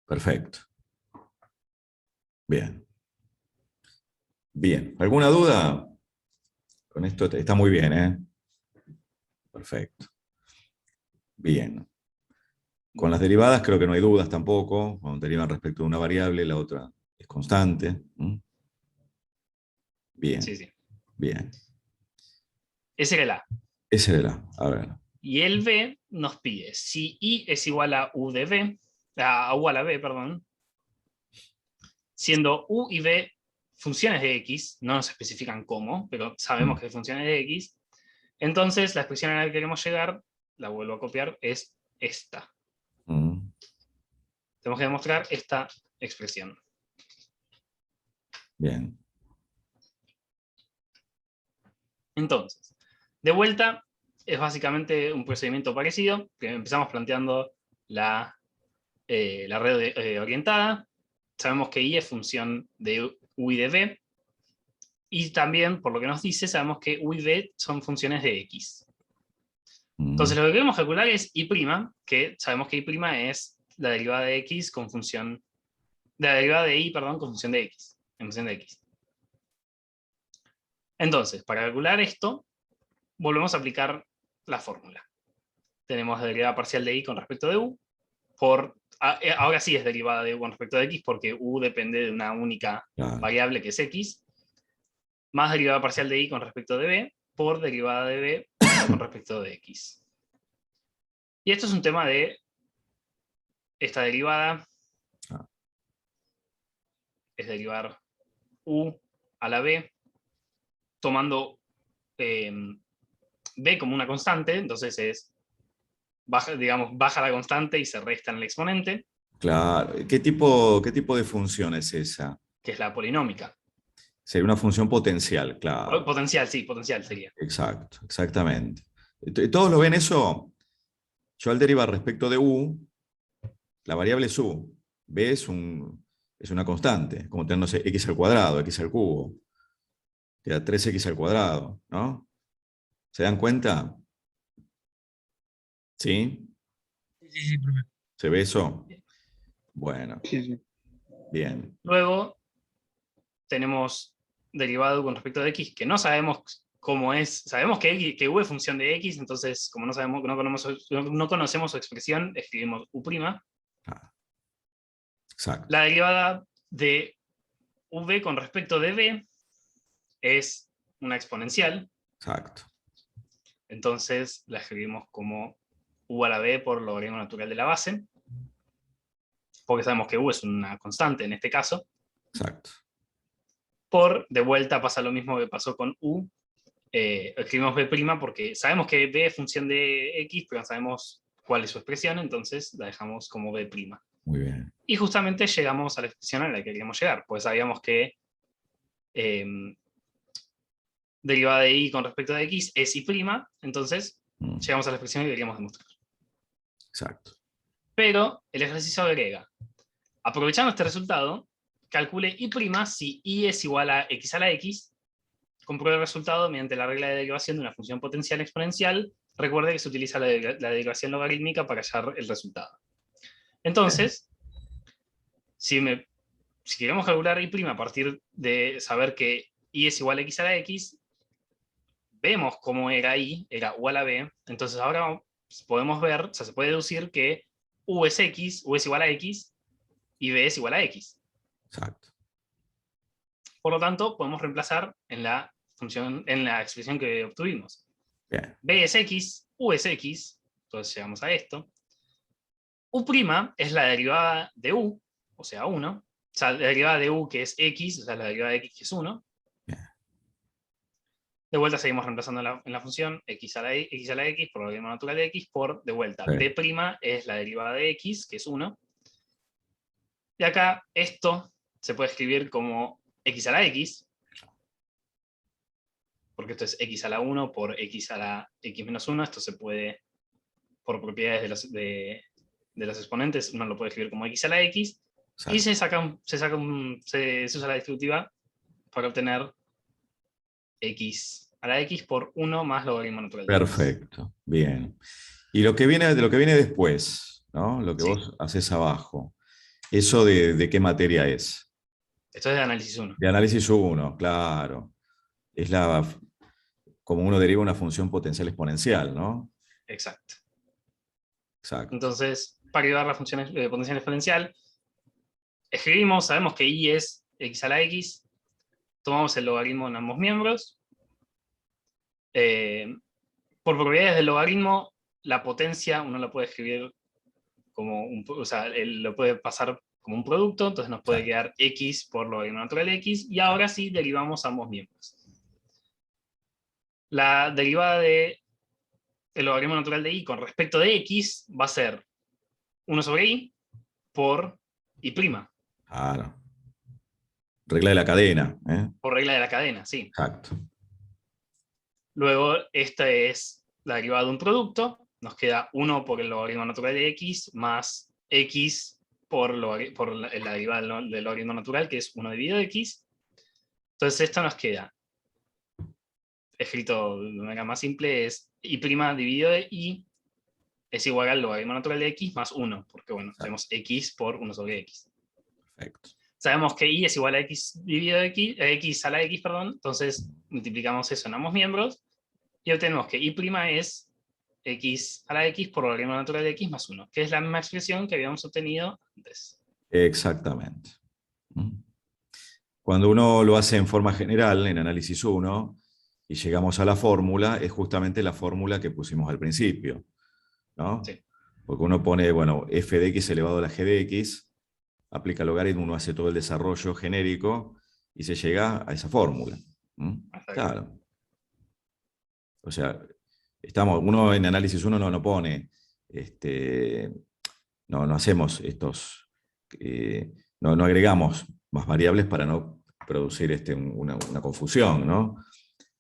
Perfecto. Bien. Bien. ¿Alguna duda? Con esto está muy bien, ¿eh? Perfecto. Bien. Con las derivadas creo que no hay dudas tampoco. Cuando derivan respecto de una variable, la otra es constante. ¿Mm? Bien. Sí, sí. Bien. Ese era el A. Ese era. A ver. Y el B nos pide, si Y es igual a U de B, a U a la B, perdón, siendo U y B funciones de X, no nos especifican cómo, pero sabemos que son funciones de X, entonces la expresión a la que queremos llegar, la vuelvo a copiar, es esta. Mm. Tenemos que demostrar esta expresión. Bien. Entonces, de vuelta, es básicamente un procedimiento parecido, que empezamos planteando la red orientada. Sabemos que Y es función de U y de B, y también, por lo que nos dice, sabemos que U y B son funciones de X. Mm. Entonces lo que queremos calcular es Y', que sabemos que Y' es la derivada de X con función, la derivada de Y, perdón, con función de X, en función de X. Entonces, para calcular esto, volvemos a aplicar la fórmula. Tenemos la derivada parcial de Y con respecto de U, ahora sí es derivada de U con respecto de X, porque U depende de una única Claro. variable que es X, más derivada parcial de Y con respecto de B, por derivada de B con respecto de X. Y esto es un tema de esta derivada, es derivar U a la B, tomando B como una constante, entonces es, baja la constante y se resta en el exponente, Claro. ¿Qué tipo de función es esa? que es la polinómica. Sería una función potencial, claro. Potencial, sí, potencial sería. Exacto, exactamente. ¿Todos lo ven eso? Yo al derivar respecto de U, la variable es U. B es una constante, como tener, no sé, x al cuadrado, x al cubo. Queda 3x al cuadrado, ¿no? ¿Se dan cuenta? ¿Sí? Sí, profe. ¿Se ve eso? Bueno, Sí, sí. bien. Luego tenemos derivado con respecto de X, que no sabemos cómo es. Sabemos que U es función de X, entonces como no conocemos su expresión, escribimos U'. Ah, exacto, La derivada de V con respecto de B es una exponencial, exacto. entonces la escribimos como U a la B por logaritmo natural de la base, porque sabemos que U es una constante en este caso. Exacto. De vuelta pasa lo mismo que pasó con U, escribimos B' porque sabemos que B es función de X, pero no sabemos cuál es su expresión, entonces la dejamos como B'. Muy bien. Y justamente llegamos a la expresión a la que queríamos llegar, pues sabíamos que derivada de y con respecto a x es y', entonces llegamos a la expresión que queríamos demostrar. Exacto. Pero el ejercicio agrega, aprovechando este resultado, calcule y' si y es igual a x a la x, compruebe el resultado mediante la regla de derivación de una función potencial exponencial. Recuerde que se utiliza la derivación logarítmica para hallar el resultado. Entonces, si queremos calcular y' a partir de saber que y es igual a x a la x, vemos cómo era y, era u a la b, entonces ahora podemos ver, o sea, se puede deducir que u es x, u es igual a x, y b es igual a x. Exacto. Por lo tanto, podemos reemplazar en la función, en la expresión que obtuvimos. Bien. B es x, u es x, entonces llegamos a esto. U' es la derivada de u, o sea, 1. O sea, la derivada de u que es x, o sea, la derivada de x que es 1. Bien. De vuelta seguimos reemplazando en la función x a la x por logaritmo natural de x por, de vuelta, Sí. b' es la derivada de x, que es 1. Y acá esto se puede escribir como x a la x, porque esto es x a la 1 por x a la x menos 1. Esto se puede, por propiedades de los exponentes, uno lo puede escribir como x a la x, Exacto. y se usa la distributiva para obtener x a la x por 1 más logaritmo natural de x. Perfecto. Bien. Y lo que viene después, ¿no? Lo que Sí. vos haces abajo, ¿eso de qué materia es? Esto es de análisis 1. De análisis 1, claro. Es como uno deriva una función potencial exponencial, ¿no? Exacto. Exacto. Entonces, para derivar la función potencial exponencial, escribimos, sabemos que y es x a la x, tomamos el logaritmo en ambos miembros. Por propiedades del logaritmo, la potencia uno la puede escribir como o sea, lo puede pasar como un producto, entonces nos puede quedar x por logaritmo natural de x, y ahora sí derivamos ambos miembros. La derivada de el logaritmo natural de y con respecto de x va a ser 1 sobre y por y'. Claro. Regla de la cadena, ¿eh? Por regla de la cadena, sí. Exacto. Luego, esta es la derivada de un producto. Nos queda 1 por el logaritmo natural de x más x por la derivada del logaritmo natural, que es 1 dividido de x. Entonces esto nos queda, escrito de manera más simple, es y' dividido de y es igual al logaritmo natural de x más 1, porque bueno, tenemos x por 1 sobre x. Perfecto. Sabemos que y es igual a x dividido de x a la x, perdón, entonces multiplicamos eso en ambos miembros y obtenemos que y' es x a la x por logaritmo natural de x más 1, que es la misma expresión que habíamos obtenido antes. Exactamente. Cuando uno lo hace en forma general, en análisis 1, y llegamos a la fórmula, es justamente la fórmula que pusimos al principio, ¿no? Sí. Porque uno pone, bueno, f de x elevado a la g de x, aplica logaritmo, uno hace todo el desarrollo genérico y se llega a esa fórmula. Claro. O sea, uno en análisis 1 no pone, no hacemos estos, no agregamos más variables para no producir una confusión, ¿no?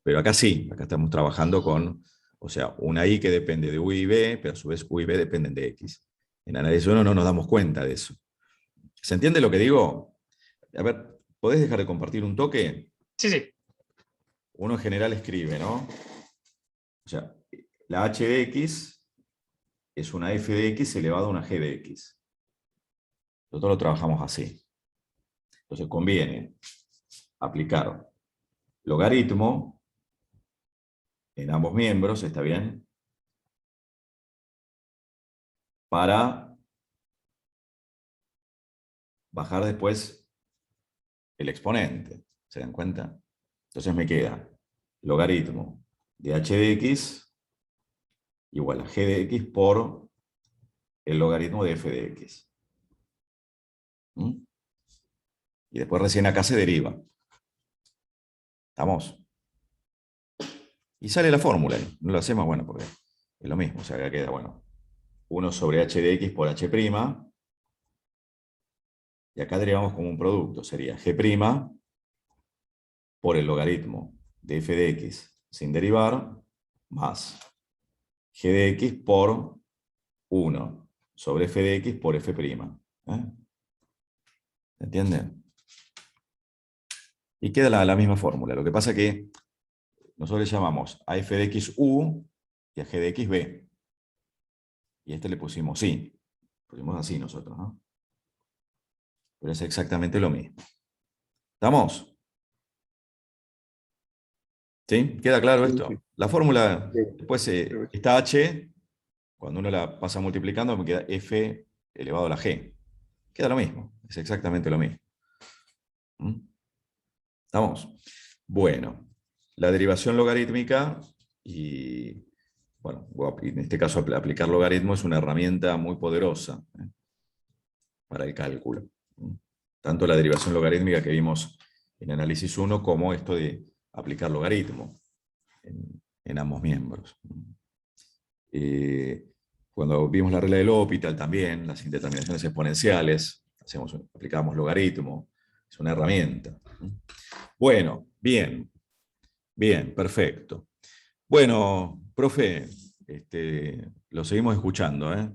Pero acá sí, acá estamos trabajando con, o sea, una y que depende de u y b, pero a su vez u y b dependen de x. En análisis 1 no nos damos cuenta de eso. ¿Se entiende lo que digo? A ver, ¿podés dejar de compartir un toque? Sí, sí. Uno en general escribe, ¿no? O sea, la h de x es una f de x elevado a una g de x. Nosotros lo trabajamos así. Entonces conviene aplicar logaritmo en ambos miembros, ¿está bien? Para bajar después el exponente. ¿Se dan cuenta? Entonces me queda logaritmo de h de x igual a g de x por el logaritmo de f de x. Y después recién acá se deriva. ¿Estamos? Y sale la fórmula. No lo hacemos, bueno, porque es lo mismo. O sea, acá queda, bueno, 1 sobre h de x por h', Y acá derivamos como un producto. Sería G' por el logaritmo de f de x sin derivar, más g de x por 1 sobre f de x por f'. ¿Entienden? Y queda la misma fórmula. Lo que pasa es que nosotros le llamamos a f de x u y a g de x b. Y a este le pusimos i. Pusimos así nosotros, ¿no? Pero es exactamente lo mismo. ¿Estamos? ¿Sí? ¿Queda claro esto? Sí. La fórmula, Sí. después esta h, cuando uno la pasa multiplicando, me queda f elevado a la g. Queda lo mismo, es exactamente lo mismo. ¿Mm? ¿Estamos? Bueno, la derivación logarítmica y, bueno, en este caso aplicar logaritmo es una herramienta muy poderosa para el cálculo. Tanto la derivación logarítmica que vimos en análisis 1 como esto de aplicar logaritmo en ambos miembros. Cuando vimos la regla del L'Hopital también, las indeterminaciones exponenciales, aplicábamos logaritmo, es una herramienta. Bueno, bien, perfecto. Bueno, profe, lo seguimos escuchando, ¿eh?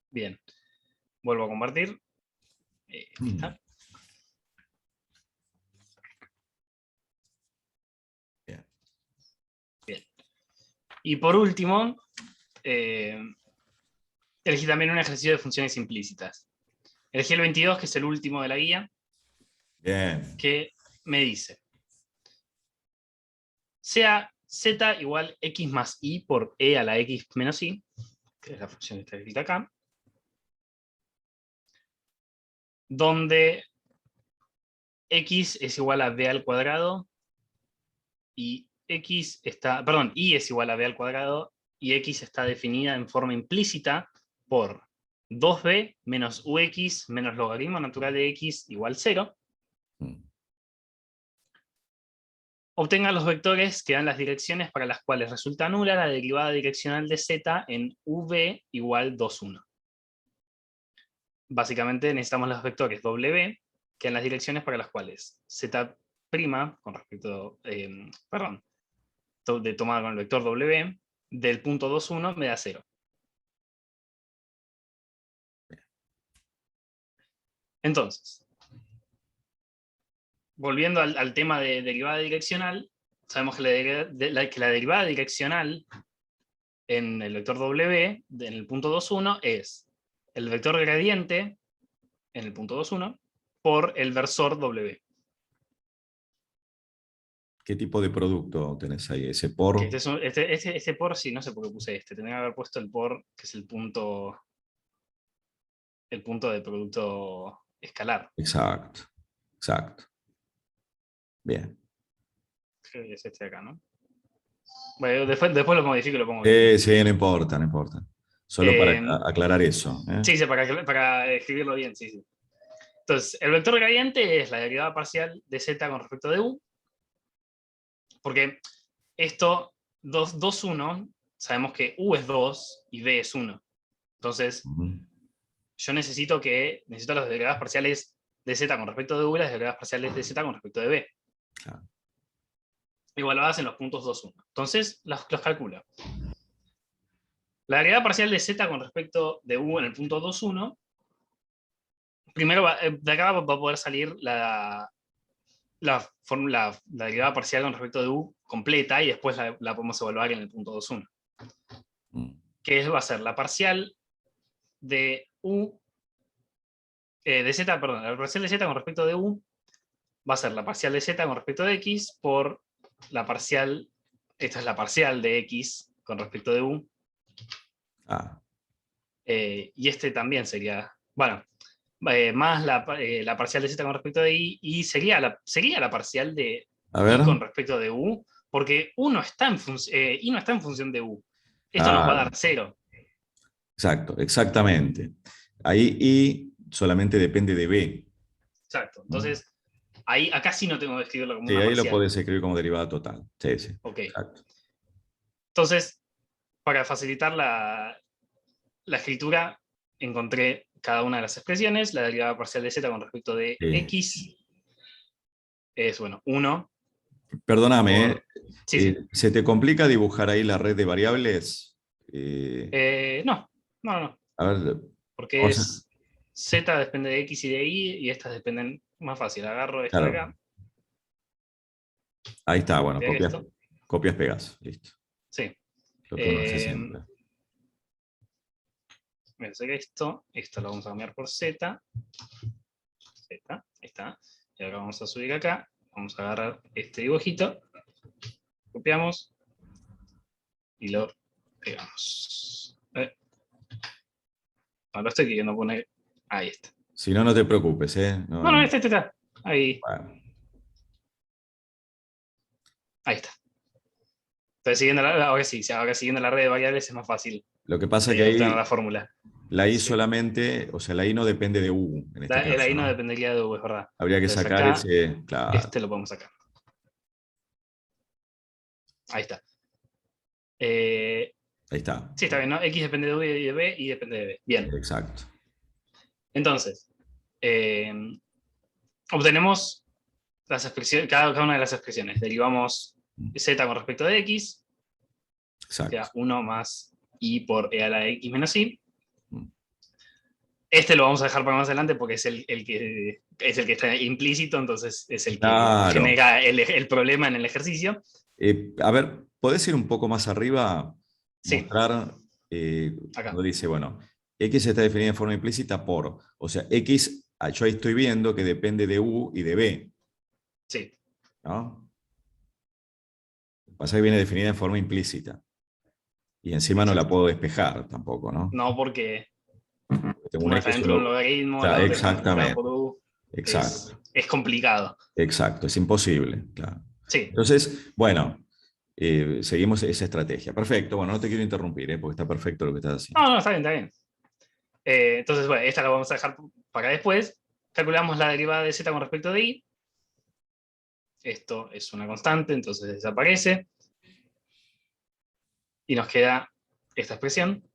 Bien. Vuelvo a compartir. Aquí está. Bien. Bien. Y por último, elegí también un ejercicio de funciones implícitas. Elegí el 22, que es el último de la guía, Bien. que me dice: sea z igual x más i por e a la x menos i, que es la función que está escrita acá, donde x es igual a b al cuadrado y i es igual a b al cuadrado y x está definida en forma implícita por 2b menos ux menos logaritmo natural de x igual 0. Obtenga los vectores que dan las direcciones para las cuales resulta nula la derivada direccional de z en v igual 2, 1. Básicamente necesitamos los vectores w, que dan las direcciones para las cuales z' con respecto, tomada con el vector w, del punto 2, 1 me da 0. Entonces, volviendo al tema de derivada direccional, sabemos que la derivada direccional en el vector w, en el punto 2, 1, es el vector gradiente en el punto 2, 1 por el versor w. ¿Qué tipo de producto tenés ahí? ¿Ese por? Este por, sí, no sé por qué puse este. Tendría que haber puesto el por, que es el punto de producto escalar. Exacto. Bien. Creo que es este de acá, ¿no? Bueno, después lo modifico y lo pongo bien. Sí, no importa. Solo para aclarar eso. Sí, para escribirlo bien, sí. Entonces, el vector gradiente es la derivada parcial de z con respecto de u, porque esto, 2, 1, sabemos que u es 2 y b es 1. Entonces, yo necesito las derivadas parciales de z con respecto de u y las derivadas parciales de z con respecto de b. Claro. Igualadas en los puntos 2, 1. Entonces, los calculo. La derivada parcial de z con respecto de u en el punto 2, 1, primero de acá va a poder salir la derivada parcial con respecto de u completa, y después la podemos evaluar en el punto 2, 1. Que va a ser la parcial de u, de z, perdón, la parcial de z con respecto de u va a ser la parcial de z con respecto de x por la parcial, esta es la parcial de x con respecto de u. Y este también sería, bueno, más la parcial de z con respecto de i, y sería la parcial de i con respecto de u, porque i no está en función de u. Esto nos va a dar 0. Exacto, exactamente. Ahí i solamente depende de b. Exacto. Entonces, acá sí no tengo que escribirlo como una parcial. parcial. Ahí lo podés escribir como derivada total. Sí. Ok. Exacto. Entonces, para facilitar la escritura, encontré cada una de las expresiones. La derivada parcial de z con respecto de Sí. x es, bueno, 1. Perdóname, Sí. ¿se te complica dibujar ahí la red de variables? No, A ver, porque vamos a- es z depende de x y de y, y estas dependen más fácil. Agarro esta de claro, acá, ahí está, bueno, pego copias, esto. copias, pegas, listo. Sí. Lo que uno hace siempre. Voy a hacer esto lo vamos a cambiar por z, ahí está, y ahora vamos a subir acá, vamos a agarrar este dibujito, copiamos, y lo pegamos. No, lo estoy queriendo poner, ahí está. Si no, no te preocupes, ¿eh? No, este está, ahí, Bueno, ahí está. Entonces, ahora siguiendo la red de variables es más fácil lo que pasa es que obtener ahí la fórmula. la I Sí. solamente, o sea, la I no depende de U, en este caso, La i no ¿no? dependería de u, es verdad. Habría que Entonces, sacar acá, ese, claro, este lo podemos sacar. Ahí está. ahí está. Sí, está bien, ¿no? X depende de U y de B, y depende de B. Bien. Exacto. Entonces, obtenemos las expresiones, cada una de las expresiones. Derivamos z con respecto de x, Exacto. queda 1 más i por e a la x menos i. Mm. Este lo vamos a dejar para más adelante porque es el que está implícito, entonces es el que Claro. genera el problema en el ejercicio. A ver, ¿podés ir un poco más arriba? Sí. Mostrar, Acá. cuando dice, bueno, X está definida de forma implícita por, o sea, X, yo ahí estoy viendo que depende de U y de B, Sí. ¿no? Lo que pasa es que viene definida de forma implícita. Y encima no la puedo despejar tampoco, ¿no? No, porque Tengo una una está X dentro de un solo. logaritmo, Claro, la otra está multiplicada exactamente. por u. Exacto. Es complicado. Exacto, es imposible, claro. Sí. Entonces, bueno, seguimos esa estrategia. Perfecto, bueno, no te quiero interrumpir, porque está perfecto lo que estás haciendo. No, está bien, está bien. Entonces, bueno, esta la vamos a dejar para después. Calculamos la derivada de z con respecto de i. Esto es una constante, entonces desaparece. Y nos queda esta expresión.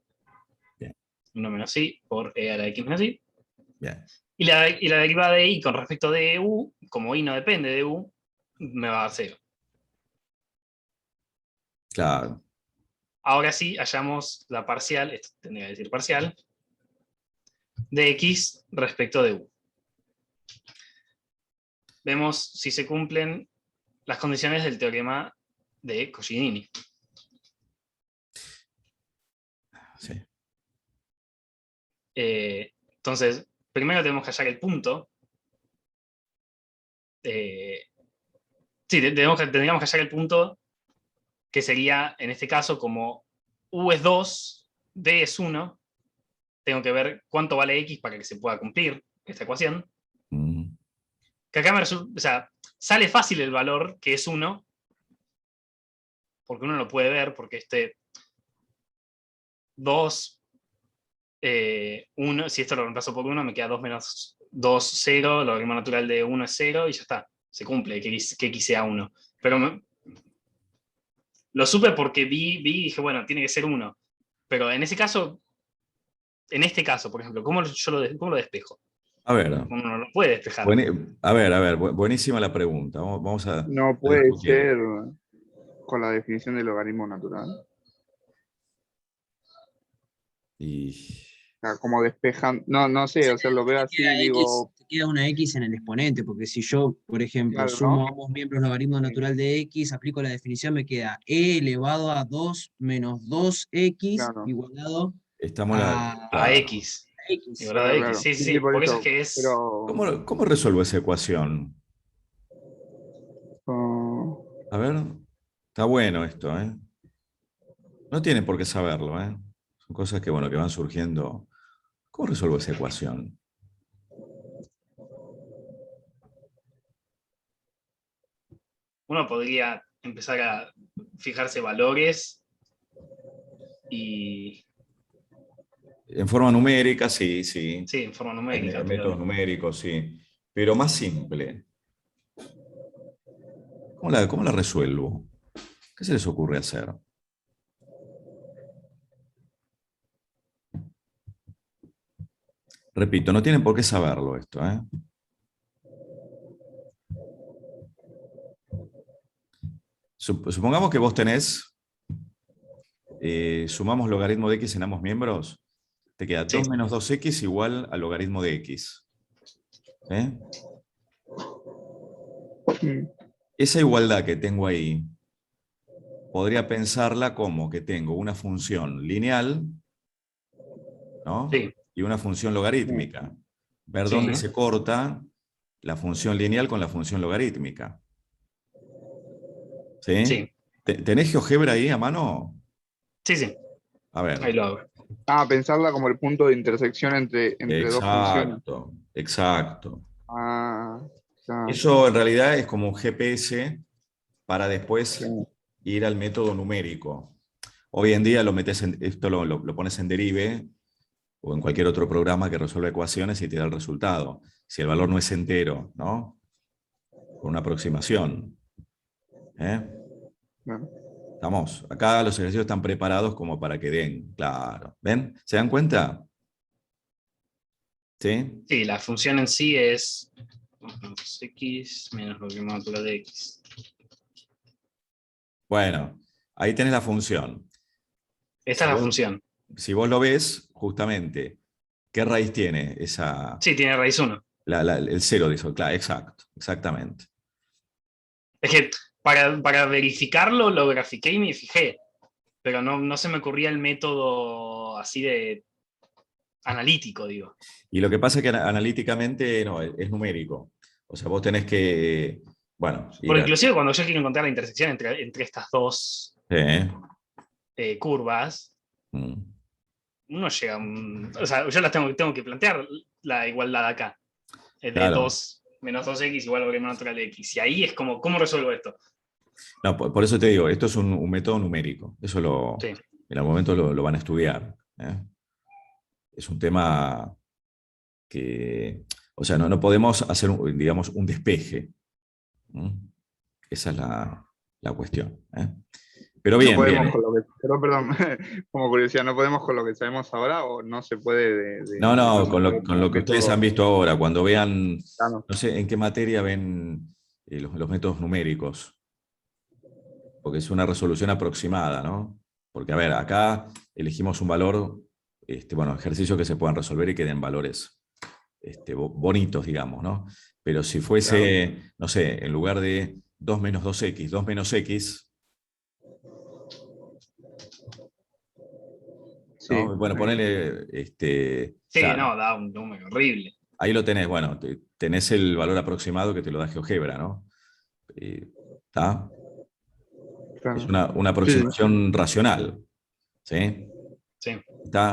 Bien. 1 menos i por e a la x menos i. Bien. Y la derivada de i con respecto de u, como i no depende de u, me va a dar 0. Claro. Ahora sí, hallamos la parcial, esto tendría que decir parcial, de x respecto de u. Vemos si se cumplen las condiciones del teorema de Coscioni. Sí. Entonces, primero tenemos que hallar el punto. Tendríamos que hallar el punto que sería, en este caso, como u es 2, b es 1, tengo que ver cuánto vale x para que se pueda cumplir esta ecuación. Mm. Que acá me resulta, o sea, sale fácil el valor que es 1, porque uno lo puede ver, porque este 2, 1, si esto lo reemplazo por 1, me queda 2 menos 2, 0, el logaritmo natural de 1 es 0, y ya está, se cumple que x sea 1. Pero lo supe porque vi y dije, bueno, tiene que ser 1. Pero en ese caso, por ejemplo, ¿cómo lo despejo? A ver, Uno no lo puede despejar. a ver, buenísima la pregunta. Vamos a No puede discutir. ser con la definición del logaritmo natural. Y O sea, como despejan, no sé, o sea, lo veo así y digo, Te queda una X en el exponente, porque si yo, por ejemplo, Claro, sumo ¿no? ambos miembros logaritmo natural de X, aplico la definición, me queda e elevado a 2 menos 2x Claro. igualado estamos a claro. X. X. Igualado a Claro, X. Sí, sí, por por eso eso, es que es. pero ¿Cómo resuelvo esa ecuación? oh, A ver, está bueno esto, ¿eh? No tiene por qué saberlo, ¿eh? Son cosas que, bueno, que van surgiendo. ¿Cómo resuelvo esa ecuación? Uno podría empezar a fijarse valores y. En forma numérica, sí. Sí, en forma Hay numérica. métodos numéricos, sí. Pero más simple. ¿Cómo la resuelvo? ¿Qué se les ocurre hacer? Repito, no tienen por qué saberlo esto, ¿eh? Supongamos que vos tenés, sumamos logaritmo de x en ambos miembros, te queda 2 menos 2x igual al logaritmo de x. ¿Eh? Esa igualdad que tengo ahí, podría pensarla como que tengo una función lineal, ¿no? Sí. Y una función logarítmica. Ver dónde se corta la función lineal con la función logarítmica. ¿Sí? Sí. ¿Tenés GeoGebra ahí a mano? Sí, sí. A ver. Ahí lo hago. Pensarla como el punto de intersección entre dos funciones. Exacto, exacto. Claro. Eso en realidad es como un GPS para después ir al método numérico. Hoy en día esto lo pones en Derive o en cualquier otro programa que resuelva ecuaciones y te da el resultado. Si el valor no es entero, ¿no? Con una aproximación. ¿Eh? Claro. Estamos. Acá los ejercicios están preparados como para que den. Claro. ¿Ven? ¿Se dan cuenta? ¿Sí? Sí, la función en sí es x menos logaritmo de x. Bueno, ahí tenés la función. Esta es la función. Si vos lo ves, justamente, ¿qué raíz tiene esa? Sí, tiene raíz 1. El cero de eso, claro, exacto, exactamente. Es que para verificarlo lo grafiqué y me fijé, pero no se me ocurría el método así de analítico, digo. Y lo que pasa es que analíticamente no, es numérico. O sea, vos tenés que, bueno... Porque inclusive cuando yo quiero encontrar la intersección entre estas dos curvas, uno llega... O sea, yo las tengo que plantear la igualdad acá. De Claro. 2 menos 2x igual a logaritmo natural de x. Y ahí es como, ¿cómo resuelvo esto? No, por eso te digo, esto es un método numérico. Eso Sí. en algún momento lo van a estudiar. Es un tema que... O sea, no podemos hacer, digamos, un despeje. Esa es la cuestión. Pero bien, no podemos bien. Con lo que, perdón, como curiosidad, ¿no podemos con lo que sabemos ahora o no se puede? No, con lo que ustedes han visto ahora, cuando vean, Claro. no sé en qué materia ven los métodos numéricos, porque es una resolución aproximada, ¿no? Porque, a ver, acá elegimos un valor, bueno, ejercicios que se puedan resolver y que den valores bonitos, digamos, ¿no? Pero si fuese, claro, no sé, en lugar de 2 menos 2x, 2 menos x, sí, ¿no? Bueno, ponele... Sí, claro, no, da un número horrible. ahí lo tenés, bueno, tenés el valor aproximado que te lo da GeoGebra, ¿no? ¿Está? claro. Es una aproximación racional, ¿sí? Sí.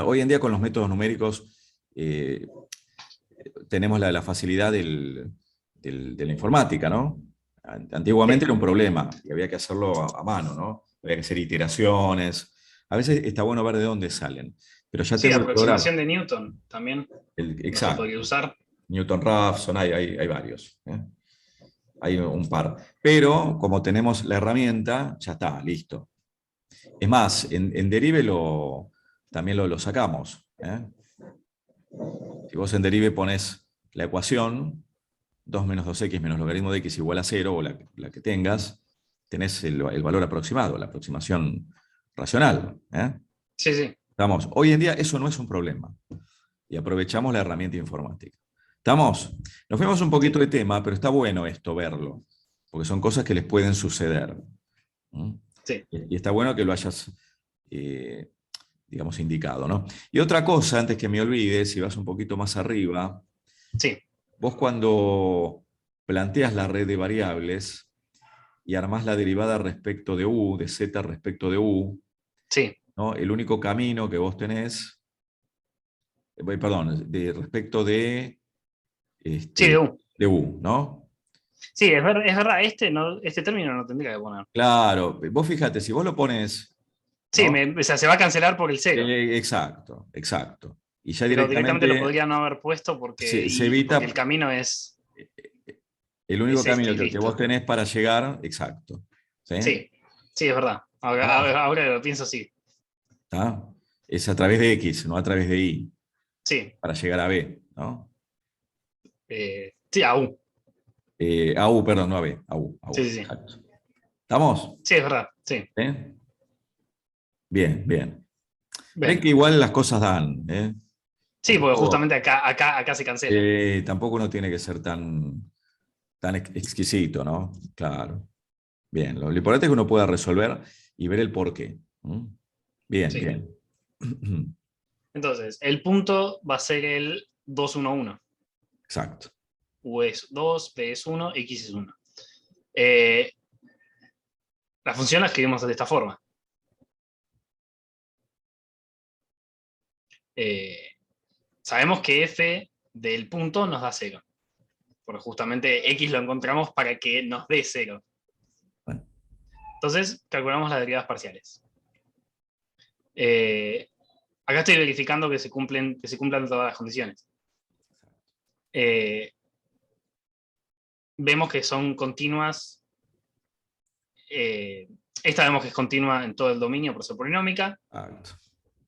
Hoy en día con los métodos numéricos tenemos la facilidad de la informática, ¿no? Antiguamente era un problema y había que hacerlo a mano, ¿no? Había que hacer iteraciones. A veces está bueno ver de dónde salen. Pero ya Sí, tengo aproximación de Newton también. Exacto. No se podría usar. Newton-Raphson, hay varios. Hay un par. Pero como tenemos la herramienta, ya está, listo. Es más, en Derive también lo sacamos. Si vos en Derive pones la ecuación, 2 menos 2x menos logaritmo de x igual a 0, o la que tengas, tenés el valor aproximado, la aproximación racional. Sí, sí. Hoy en día eso no es un problema. Y aprovechamos la herramienta informática. ¿Estamos? Nos fuimos un poquito de tema, pero está bueno esto, verlo, porque son cosas que les pueden suceder. Sí. Y está bueno que lo hayas, digamos, indicado, ¿no? Y otra cosa, antes que me olvide, si vas un poquito más arriba, sí, vos cuando planteas la red de variables y armás la derivada respecto de u, de z respecto de u, sí, ¿no? El único camino que vos tenés, perdón, respecto de... sí, de u. De u, ¿no? Sí, es verdad, este término no tendría que poner. Claro, vos fíjate, si vos lo pones... Sí, ¿no? o sea, se va a cancelar por el 0. Exacto, exacto. Y ya Pero directamente lo podría no haber puesto porque evita... porque el camino es... El único es camino este, que vos tenés para llegar, exacto. Sí, sí, es verdad. Ahora que lo pienso, sí. ¿Está? Es a través de X, no a través de Y. Sí. Para llegar a B, ¿no? Sí, a U. A U, perdón, no a B, a U. Sí, sí, sí. Exacto. ¿Estamos? Sí, es verdad, sí. ¿Eh? Bien, bien. Ven Bien. que igual las cosas dan, ¿eh? Sí, porque Tampoco, justamente acá se cancela. tampoco uno tiene que ser tan exquisito, ¿no? Claro. Bien, lo importante es que uno pueda resolver y ver el porqué. Bien, Sí. bien. Entonces, el punto va a ser el 2, 1, 1. Exacto. U es 2, P es 1, X es 1. La función la escribimos de esta forma. Sabemos que f del punto nos da 0. Porque justamente x lo encontramos para que nos dé 0. Bueno. Entonces, calculamos las derivadas parciales. Acá estoy verificando que se cumplan todas las condiciones. Vemos que son continuas. Esta vemos que es continua en todo el dominio por ser polinómica. Exacto.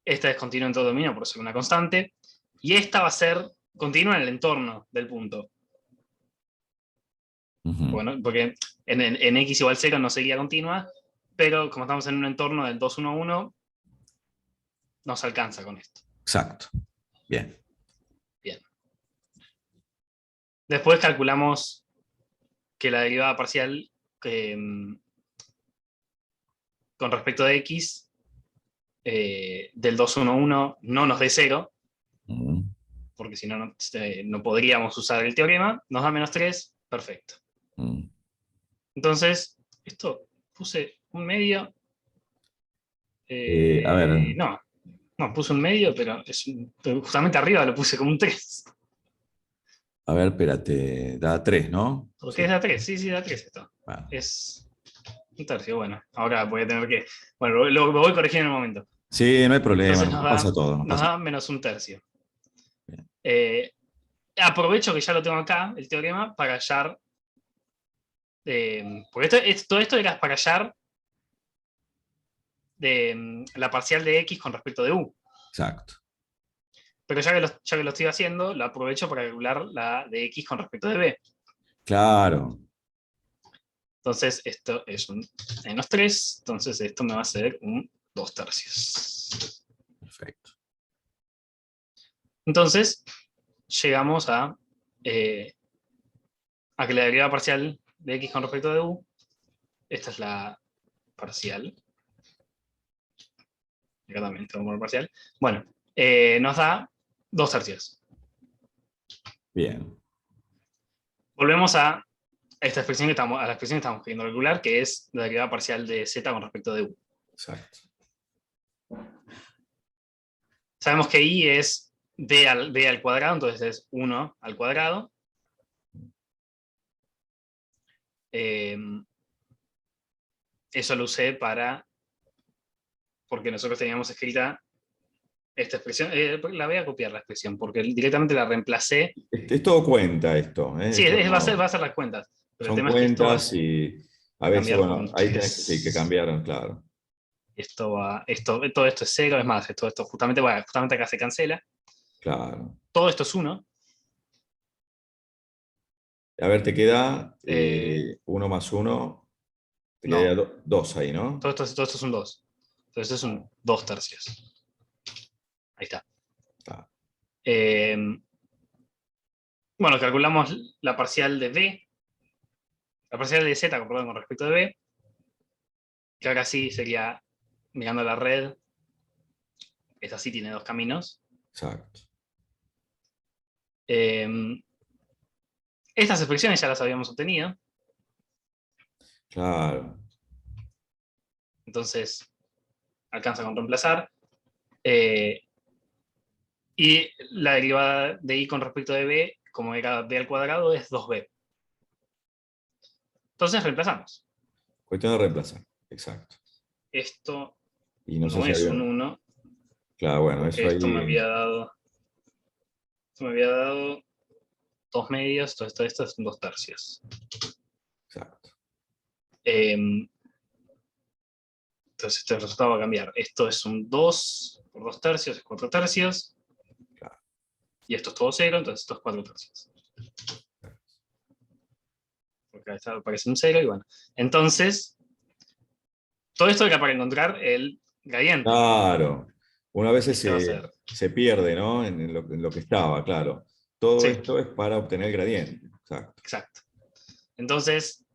Esta es continua en todo el dominio por ser una constante. Y esta va a ser continua en el entorno del punto. Bueno, porque en x igual 0 no sería continua, pero como estamos en un entorno del 2, 1, 1, nos alcanza con esto. Exacto. Bien. Bien. Después calculamos que la derivada parcial con respecto de x del 2, 1, 1 no nos dé 0, porque si no, no podríamos usar el teorema, nos da menos 3, perfecto. Entonces, esto puse un medio. A ver. No, puse un medio, pero justamente arriba lo puse como un 3. A ver, espérate. Da 3, ¿no? Porque es da 3, sí, da 3 esto. Bueno. Es un tercio, bueno. Ahora voy a tener que. Bueno, lo voy a corregir en un momento. Sí, no hay problema, Entonces nos pasa todo. nos da menos un tercio. Bien. Aprovecho que ya lo tengo acá, el teorema, para hallar. Porque todo esto era para hallar la parcial de x con respecto de u. Exacto. Pero ya que lo estoy haciendo, lo aprovecho para calcular la de x con respecto de b. Claro. Entonces esto es un menos 3, entonces esto me va a ser un 2 tercios. Perfecto. Entonces, llegamos a que la derivada parcial de x con respecto de u, esta es la parcial. Acá también tengo que poner parcial. Bueno, nos da 2 tercios. Bien. Volvemos a esta expresión que estamos queriendo calcular, que es la derivada parcial de z con respecto de u. Exacto. Sabemos que i es d al cuadrado, entonces es 1 al cuadrado. Eso lo usé porque nosotros teníamos escrita esta expresión. La voy a copiar la expresión, porque directamente la reemplacé. Es todo cuenta esto. Sí, Esto va a ser las cuentas. Pero el son tema es que esto va cuentas y a veces, cambiar por bueno, un ahí 3. tenés que cambiar, claro. Todo esto es 0, es más, esto justamente acá se cancela. Claro. Todo esto es 1. A ver, te queda 1 más 1. Te No. queda 2 ahí, ¿no? Todo esto es un 2. Entonces es un 2 tercios. Ahí está. Ah. Bueno, calculamos la parcial de b. La parcial de z, perdón, con respecto de b. Que ahora sí sería mirando la red. Esta sí tiene 2 caminos. Exacto. Estas expresiones ya las habíamos obtenido. Claro. Entonces, alcanza con reemplazar. Y la derivada de i con respecto de b, como era b al cuadrado, es 2b. Entonces reemplazamos. Cuestión de reemplazar. Exacto. Esto Y no sé no si es había. un 1. Claro, bueno, eso Esto ahí. me había dado 2 medios, todo esto es un 2 tercios. Exacto. Entonces este resultado va a cambiar. Esto es un 2 por 2 tercios, es 4 tercios. Claro. y esto es todo 0, entonces esto es 4/3. Porque acá aparece un 0 y bueno. Entonces, todo esto era para encontrar el gradiente. Claro. Una vez Este va a ser. se pierde, ¿no? En lo que estaba, claro. Todo Sí. esto es para obtener el gradiente. Exacto. Exacto. Entonces,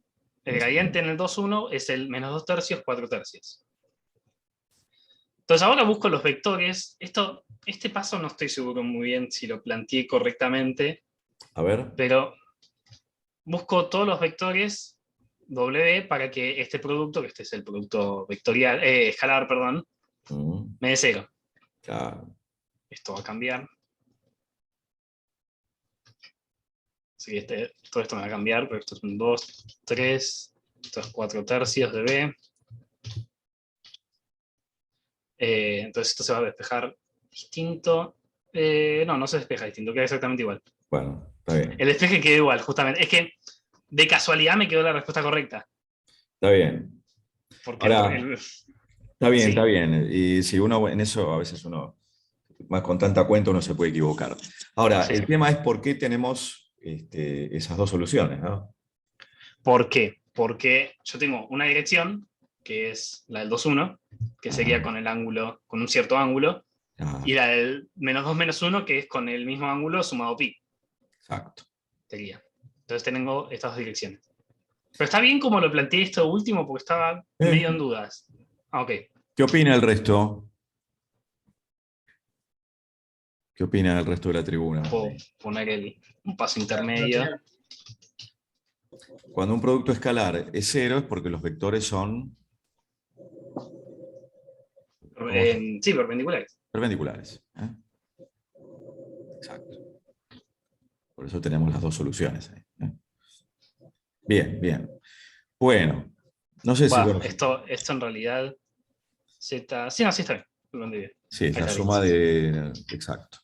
el gradiente en el 2,1 es el menos 2/3, 4/3. Entonces ahora busco los vectores. Este paso no estoy seguro muy bien si lo planteé correctamente, A ver. pero busco todos los vectores W para que este producto, que este es el producto vectorial, escalar, perdón, Mm, me dé 0. claro. Esto va a cambiar. Así que todo esto me va a cambiar, pero esto es un 2, 3, esto es 4/3 de B. Entonces esto se va a despejar distinto. No se despeja distinto, queda exactamente igual. Bueno, está bien. El despeje quedó igual, justamente. Es que de casualidad me quedó la respuesta correcta. Está bien. Porque Ahora, está bien, sí. está bien. Y si uno en eso, a veces uno, más con tanta cuenta, uno se puede equivocar. Ahora, Sí. el tema es por qué tenemos esas dos soluciones, ¿no? ¿Por qué? Porque yo tengo una dirección, que es la del 2,1, que sería con el ángulo, con un cierto ángulo, Ah, y la del -2, -1, que es con el mismo ángulo sumado pi. exacto. Sería. Entonces tengo estas dos direcciones. Pero está bien como lo planteé esto último, porque estaba medio en dudas. Ok. ¿Qué opina el resto? ¿Qué opina el resto de la tribuna? Puedo poner un paso intermedio. Cuando un producto escalar es 0 es porque los vectores son Sí, perpendiculares. perpendiculares. ¿Eh? Exacto. Por eso tenemos las dos soluciones ahí, ¿eh? Bien, bien. Bueno, no sé si... Bueno, Esto en realidad Z. Sí, no, sí está bien. Lo entendí bien. sí, es Ahí la está, suma sí, sí. de... Exacto.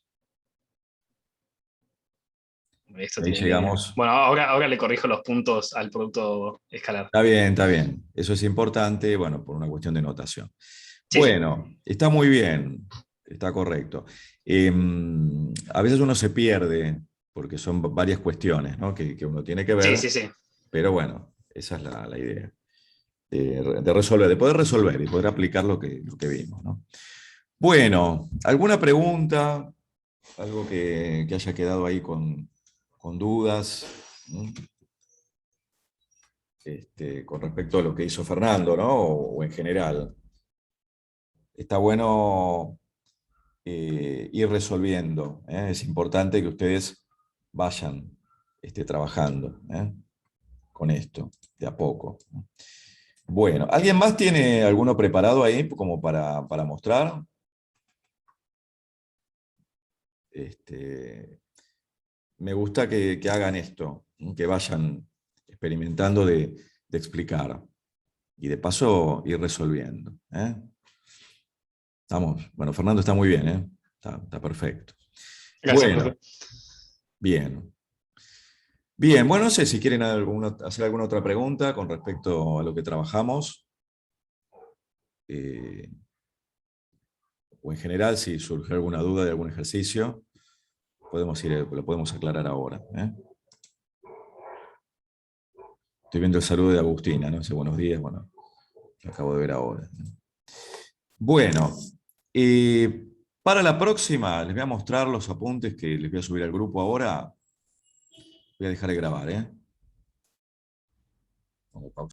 Esto Ahí tiene llegamos. Bueno, ahora le corrijo los puntos al producto escalar. Está bien, está bien. Eso es importante, bueno, por una cuestión de notación. Sí, sí. Bueno, está muy bien, está correcto. A veces uno se pierde, porque son varias cuestiones, ¿no? que uno tiene que ver, Sí, sí, sí. pero bueno, esa es la idea. De resolver, de poder resolver y poder aplicar lo que vimos, ¿no? Bueno, ¿alguna pregunta? Algo que haya quedado ahí con dudas, ¿no? Con respecto a lo que hizo Fernando, ¿no? O en general. Está bueno ir resolviendo, ¿eh? Es importante que ustedes vayan trabajando, ¿eh? Con esto, de a poco. Bueno, ¿alguien más tiene alguno preparado ahí como para mostrar? Me gusta que hagan esto, que vayan experimentando de explicar y de paso ir resolviendo, ¿eh? Estamos, bueno, Fernando está muy bien, ¿eh? Está perfecto. Gracias, Bueno, profe. bien. Bien, bueno, no sé si quieren hacer alguna otra pregunta con respecto a lo que trabajamos. O en general, si surge alguna duda de algún ejercicio, lo podemos aclarar ahora, ¿eh? Estoy viendo el saludo de Agustina, ¿no? Dice buenos días, bueno, lo acabo de ver ahora. Bueno, para la próxima les voy a mostrar los apuntes que les voy a subir al grupo ahora. Voy a dejar de grabar, ¿eh? Vamos a pausar.